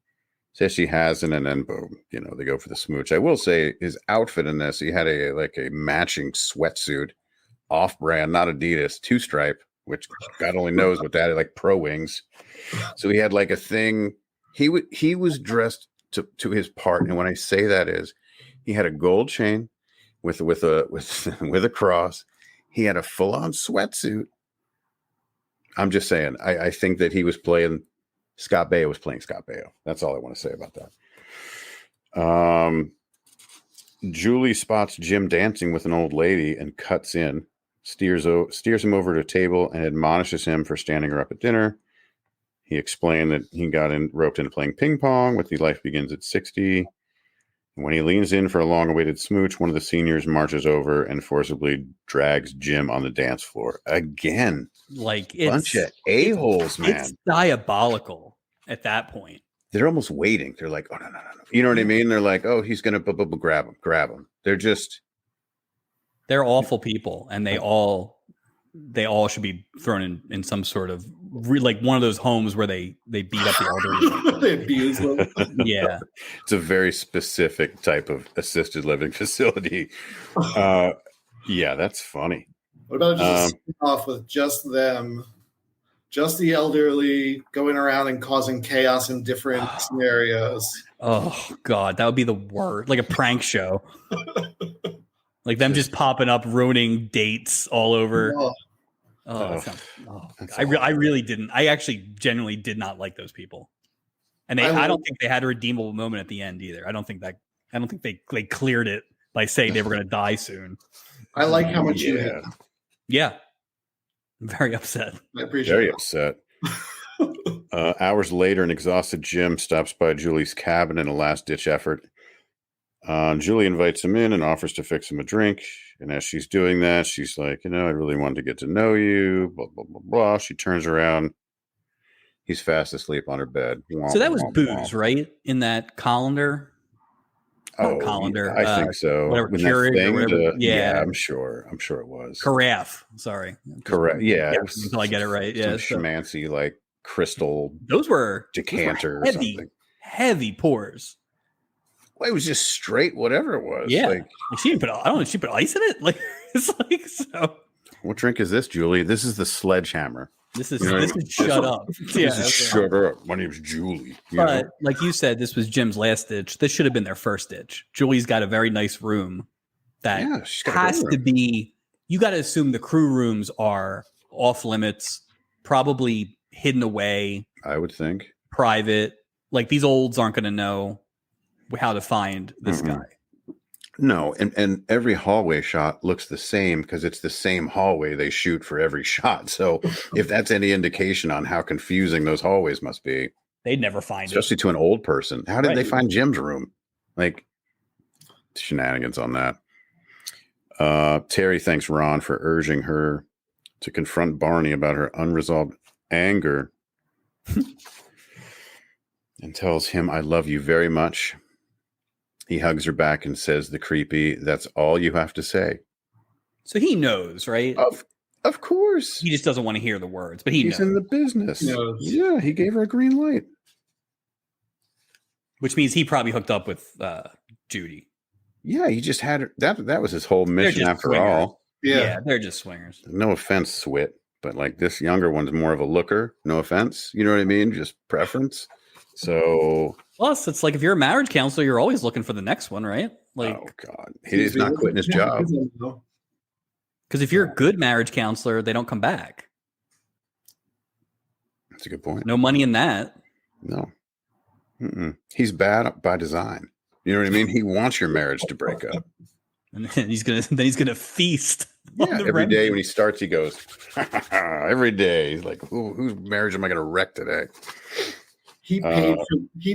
says she hasn't, and then boom, they go for the smooch. I will say his outfit in this, he had a matching sweatsuit, off-brand, not Adidas, 2-stripe, which God only knows what that is, like Pro Wings. So he had like a thing. He was dressed to his part, and when I say that is, he had a gold chain with a cross. He had a full-on sweatsuit. I'm just saying, I think that he was playing. Scott Baio was playing Scott Baio. That's all I want to say about that. Julie spots Jim dancing with an old lady and cuts in, steers him over to a table and admonishes him for standing her up at dinner. He explained that he got roped into playing ping pong with the life begins at 60. And when he leans in for a long-awaited smooch, one of the seniors marches over and forcibly drags Jim on the dance floor again. Like bunch of a-holes, man. It's diabolical at that point. They're almost waiting. They're like, oh, no. You know what I mean? They're like, oh, he's going to grab him. They're awful people. And they all should be thrown in some sort of like one of those homes where they beat up the elderly. They abuse them. Yeah. It's a very specific type of assisted living facility. Yeah, that's funny. What about just off with just them, just the elderly going around and causing chaos in different scenarios? Oh God, that would be the worst. Like a prank show. Like them just popping up, ruining dates all over. I really didn't. I actually genuinely did not like those people, and I don't think they had a redeemable moment at the end either. I don't think they cleared it by saying they were going to die soon. I like how much you hate. Yeah, I'm very upset. I appreciate. Very upset. Hours later, an exhausted Jim stops by Julie's cabin in a last-ditch effort. Julie invites him in and offers to fix him a drink. And as she's doing that, she's like, I really wanted to get to know you, blah, blah, blah, blah. She turns around. He's fast asleep on her bed. So that was booze, right? In that colander? Colander. I think so. Whatever, Keurig or whatever. Yeah, I'm sure it was. Carafe. Sorry. Correct. Yeah. Until I get it right. Yeah. Schmancy, like crystal. Those were decanter heavy, or something. Heavy pours. Well, it was just straight, whatever it was. Yeah. Like she didn't put, I don't know if she put ice in it. Like, it's like, so. What drink is this, Julie? This is the sledgehammer. This is shut up. Shut up. My name's Julie. But like you said, this was Jim's last ditch. This should have been their first ditch. Julie's got a very nice room that has to be. You got to assume the crew rooms are off limits, probably hidden away. I would think private. Like these olds aren't going to know how to find this guy. No, and every hallway shot looks the same because it's the same hallway they shoot for every shot. So if that's any indication on how confusing those hallways must be, they'd never find it. Especially to an old person. How did they find Jim's room? Like shenanigans on that. Terry thanks Ron for urging her to confront Barney about her unresolved anger and tells him, I love you very much. He hugs her back and says the creepy, that's all you have to say. So he knows, right? Of course. He just doesn't want to hear the words, but he's in the business. Yeah, he gave her a green light. Which means he probably hooked up with Judy. Yeah, he just had her. That was his whole mission after all. Yeah, they're just swingers. No offense, Swit, but like this younger one's more of a looker. No offense. You know what I mean? Just preference. So Plus, it's like if you're a marriage counselor, you're always looking for the next one, right? Like, oh God, he's not quitting his job. Because if you're a good marriage counselor, they don't come back. That's a good point. No money in that. No. He's bad by design. You know what I mean? He wants your marriage to break up. And then he's gonna feast. Yeah, every day when he starts, he goes, every day. He's like, whose marriage am I gonna wreck today? He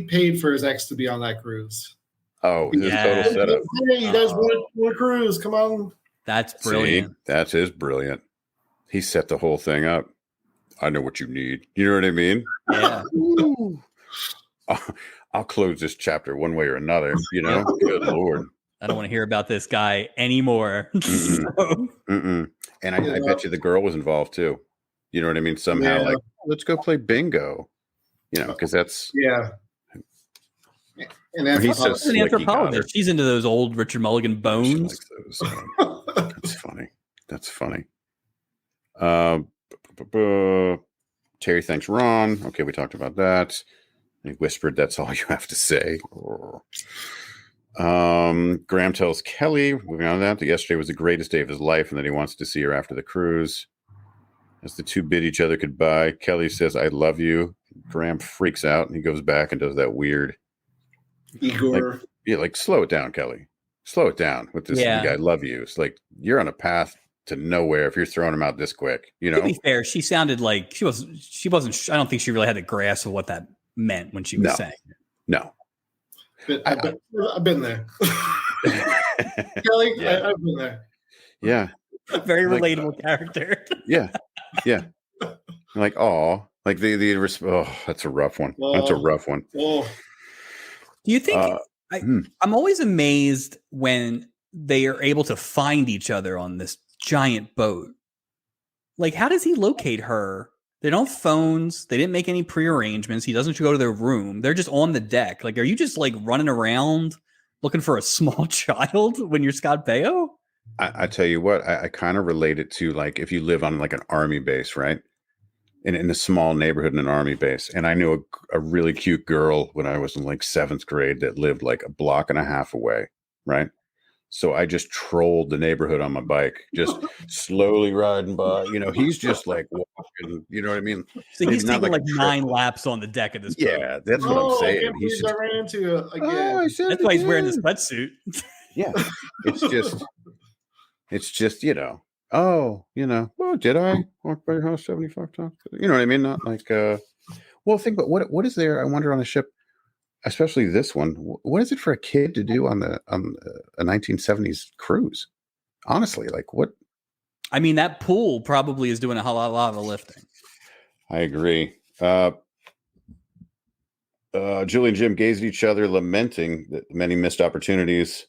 paid for his ex to be on that cruise. Oh, his total setup. Hey, you guys want to cruise? Come on. That's brilliant. See, that is brilliant. He set the whole thing up. I know what you need. You know what I mean? Yeah. I'll close this chapter one way or another. You know, good Lord. I don't want to hear about this guy anymore. And I bet you the girl was involved too. You know what I mean? Somehow, like, let's go play bingo. You know, because that's And he's so an anthropologist. She's into those old Richard Mulligan bones. That's funny. That's funny. Terry thanks Ron. Okay, we talked about that. He whispered, "That's all you have to say." Graham tells Kelly, moving on to that yesterday was the greatest day of his life, and that he wants to see her after the cruise. As the two bid each other goodbye, Kelly says, "I love you." Graham freaks out, and he goes back and does that weird Igor. like slow it down, Kelly. Slow it down with this guy. I love you. It's like you're on a path to nowhere if you're throwing him out this quick. You know. To be fair, she sounded like she wasn't. I don't think she really had the grasp of what that meant when she was saying it. No. I've been there. Kelly, I've been there. Yeah. Very relatable character. Yeah. Like, oh, like that's a rough one. That's a rough one. Oh. Do you think I'm always amazed when they are able to find each other on this giant boat? Like, how does he locate her? They don't have phones. They didn't make any prearrangements. He doesn't go to their room. They're just on the deck. Like, are you just like running around looking for a small child when you're Scott Baio? I tell you what, I kind of relate it to like if you live on like an army base, right? In a small neighborhood in an army base. And I knew a really cute girl when I was in like 7th grade that lived like a block and a half away, right? So I just trolled the neighborhood on my bike, just slowly riding by. You know, he's just like walking. You know what I mean? So he's taking like 9 laps on the deck of this boat. Yeah, that's what I'm saying. He's I ran into it again. That's why he's wearing this wetsuit. Yeah, it's just well, did I walk by your house 75 times? You know what I mean? Not like well, think about what is there? I wonder on a ship. Especially this one. What is it for a kid to do on a 1970s cruise? Honestly, like what? I mean, that pool probably is doing a lot of lifting. I agree. Julie and Jim gazed at each other, lamenting that many missed opportunities.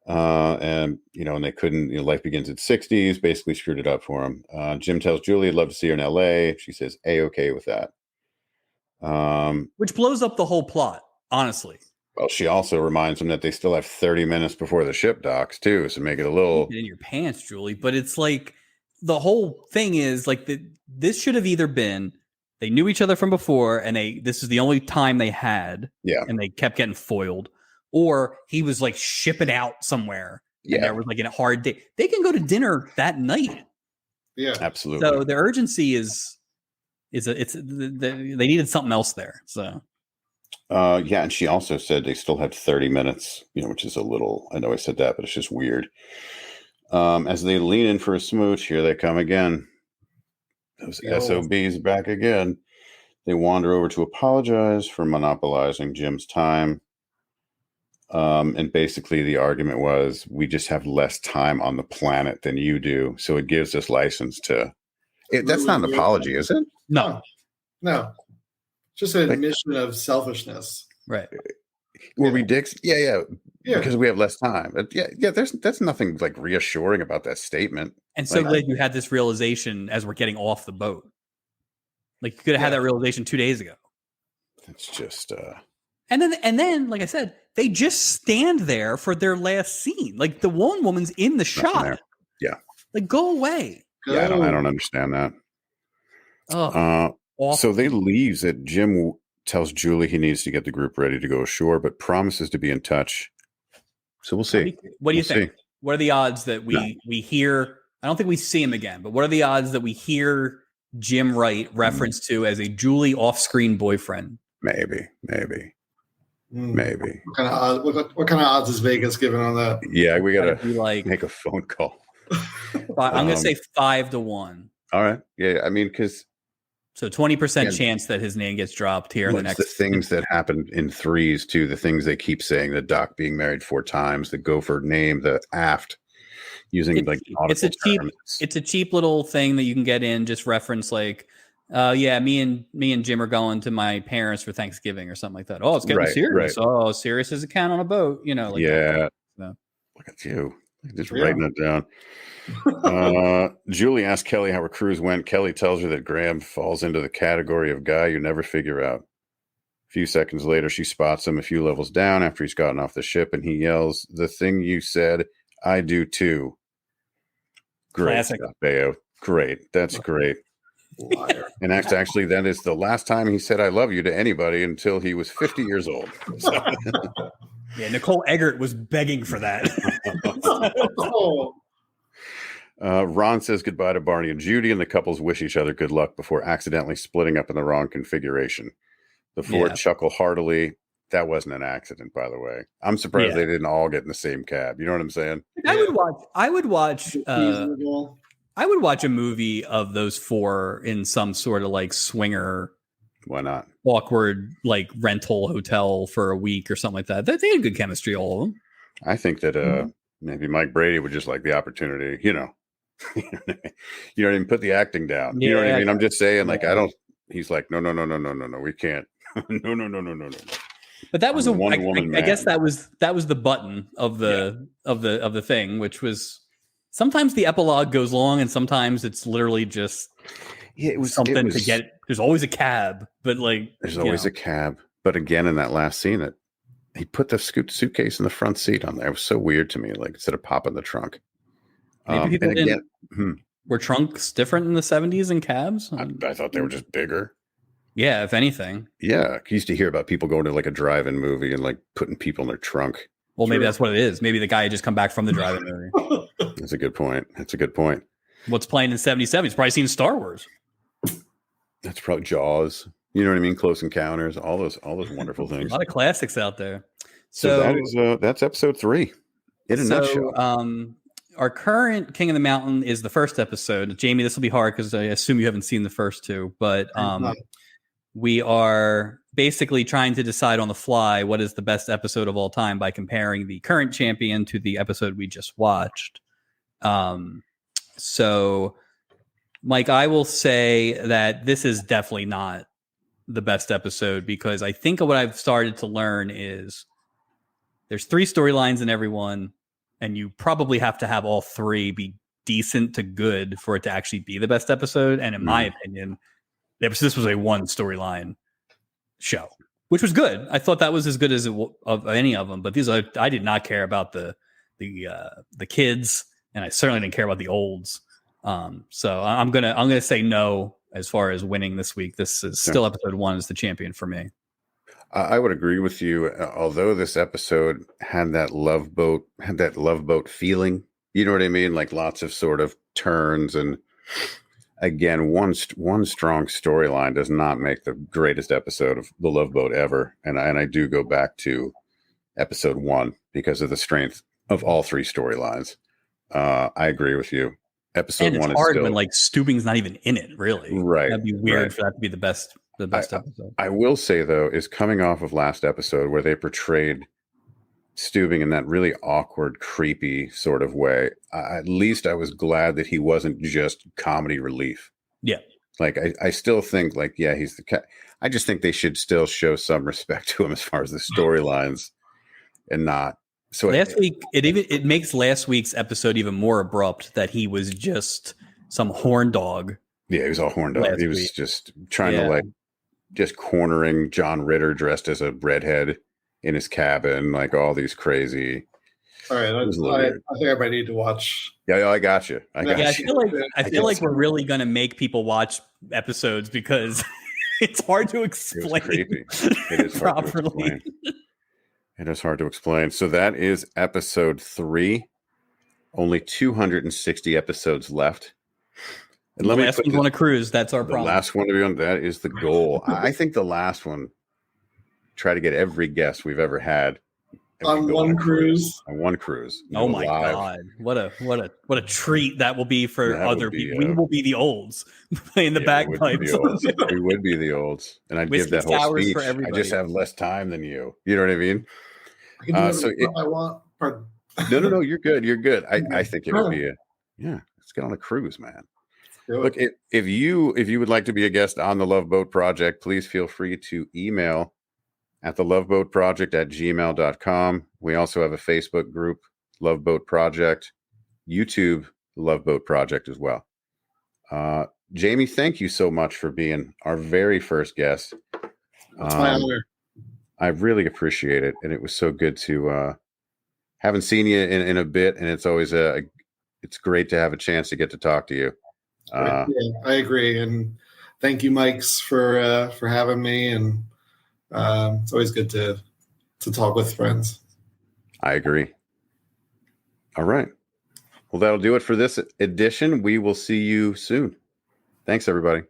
And they couldn't. Life begins at 60s. Basically, screwed it up for him. Jim tells Julie he'd love to see her in L.A. She says, "A-okay with that." Which blows up the whole plot, honestly. Well, she also reminds him that they still have 30 minutes before the ship docks too, so make it a little in your pants, Julie. But it's like the whole thing is like this should have either been they knew each other from before, and this is the only time they had, and they kept getting foiled, or he was like shipping out somewhere, and there was like a hard day. They can go to dinner that night. Yeah, absolutely. So the urgency is. They needed something else there. So, and she also said they still have 30 minutes, which is a little, I know I said that, but it's just weird. As they lean in for a smooch, here they come again. Those SOBs back again. They wander over to apologize for monopolizing Jim's time. And basically the argument was, we just have less time on the planet than you do. So it gives us license to, that's not an apology, is it? No. Just an admission of selfishness. Right. Were we dicks? Yeah. Because we have less time. But that's nothing like reassuring about that statement. And so glad you had this realization as we're getting off the boat. Like you could have had that realization 2 days ago. It's just and then, like I said, they just stand there for their last scene. Like the one woman's in the shot. Yeah. Like go away. Yeah, I don't understand that. Oh, so they leaves at Jim tells Julie he needs to get the group ready to go ashore, but promises to be in touch. So we'll see. What do you think? What are the odds that we hear? I don't think we see him again, but what are the odds that we hear Jim Wright referenced to as a Julie off-screen boyfriend? Maybe. What kind of odds is Vegas giving on that? Yeah, we gotta make a phone call. I'm gonna say 5-1. All right. Yeah, I mean, because 20% chance that his name gets dropped here in the next. The things that happen in threes too. The things they keep saying: the Doc being married 4 times, the Gopher name, the Aft using it's a cheap little thing that you can get in. Just reference me and Jim are going to my parents for Thanksgiving or something like that. Oh, it's getting serious. Right. Oh, serious as a cat on a boat. Look at you, just writing it down. Julie asks Kelly how her cruise went. Kelly tells her that Graham falls into the category of guy you never figure out. A few seconds later, she spots him a few levels down after he's gotten off the ship, and he yells, "The thing you said, I do too." Great, classic. Baio. Great. That's great. Liar. And actually, that is the last time he said "I love you" to anybody until he was 50 years old. So. Yeah, Nicole Eggert was begging for that. Ron says goodbye to Barney and Judy, and the couples wish each other good luck before accidentally splitting up in the wrong configuration. The four chuckle heartily. That wasn't an accident, by the way. I'm surprised they didn't all get in the same cab. You know what I'm saying? I would watch a movie of those 4 in some sort of swinger. Why not? Awkward rental hotel for a week or something like that. They had good chemistry, all of them. I think that maybe Mike Brady would just like the opportunity, you don't even put the acting down. You know what I mean? I'm just saying, he's like, no, we can't. No. But that was I guess that was the button of the thing, which was sometimes the epilogue goes long and sometimes it's literally just something to get. There's always a cab, but there's always a cab. But again, in that last scene, that he put the suitcase in the front seat on there. It was so weird to me, instead of popping the trunk. Maybe people were trunks different in the 70s in cabs? I thought they were just bigger. Yeah, if anything. Yeah, I used to hear about people going to a drive-in movie and putting people in their trunk. Well, maybe that's what it is. Maybe the guy had just come back from the drive-in movie. That's a good point. What's playing in 77? He's probably seen Star Wars. That's probably Jaws. You know what I mean? Close Encounters. All those wonderful things. A lot of classics out there. So that's episode 3 in a nutshell. Our current King of the Mountain is the first episode. Jamie, this will be hard because I assume you haven't seen the first 2, but we are basically trying to decide on the fly what is the best episode of all time by comparing the current champion to the episode we just watched. So, Mike, I will say that this is definitely not the best episode because I think what I've started to learn is there's 3 storylines in every one, and you probably have to have all 3 be decent to good for it to actually be the best episode. And in my opinion, this was a 1 storyline show, which was good. I thought that was as good as of any of them. But I did not care about the kids, and I certainly didn't care about the olds. So I'm gonna say no as far as winning this week. This is still episode 1 is the champion for me. I would agree with you. Although this episode had that love boat feeling, you know what I mean? Lots of sort of turns, and again, one strong storyline does not make the greatest episode of the Love Boat ever. And I do go back to episode 1 because of the strength of all 3 storylines. I agree with you. Episode 1 is hard when Stubing's not even in it, really. Right. That'd be weird for that to be the best episode. I will say though, is coming off of last episode where they portrayed Stubing in that really awkward, creepy sort of way. At least I was glad that he wasn't just comedy relief. Yeah. I still think he's the cat. I just think they should still show some respect to him as far as the storylines and not. So last week, it makes last week's episode even more abrupt that he was just some horn dog. Yeah, he was all horned up. He was just trying to just cornering John Ritter dressed as a redhead in his cabin, all these crazy. All right, I think I might need to watch. Yeah, I got you. I feel like we're really gonna make people watch episodes because It's hard to It was explain. creepy. It is hard to properly. explain. It is hard to explain. So that is episode 3. Only 260 episodes left. And The let me last put one's on a cruise. That's our the problem. last one to be on. That is the goal. I think the last one, try to get every guest we've ever had On one cruise. On one cruise. Oh my God! What a treat that will be for That would other be, people. We will be the olds playing the bagpipes. We would be the olds, and I'd Whiskey give that whole sours speech. for I everybody. just have less time than you. You know what I mean? I can do whatever I want. Pardon. No. You're good. You're good. I Okay. think it would be let's get on a cruise, man. Do Look, it. if you would like to be a guest on the Love Boat Project, please feel free to email at theloveboatproject@gmail.com. We also have a Facebook group, Love Boat Project, YouTube, Love Boat Project as well. Jamie, thank you so much for being our very first guest. That's my honor. I really appreciate it, and it was so good to haven't seen you in a bit, and it's always it's great to have a chance to get to talk to you. Yeah, I agree, and thank you, Mikes, for having me. And it's always good to talk with friends. I agree. All right. Well, that'll do it for this edition. We will see you soon. Thanks, everybody.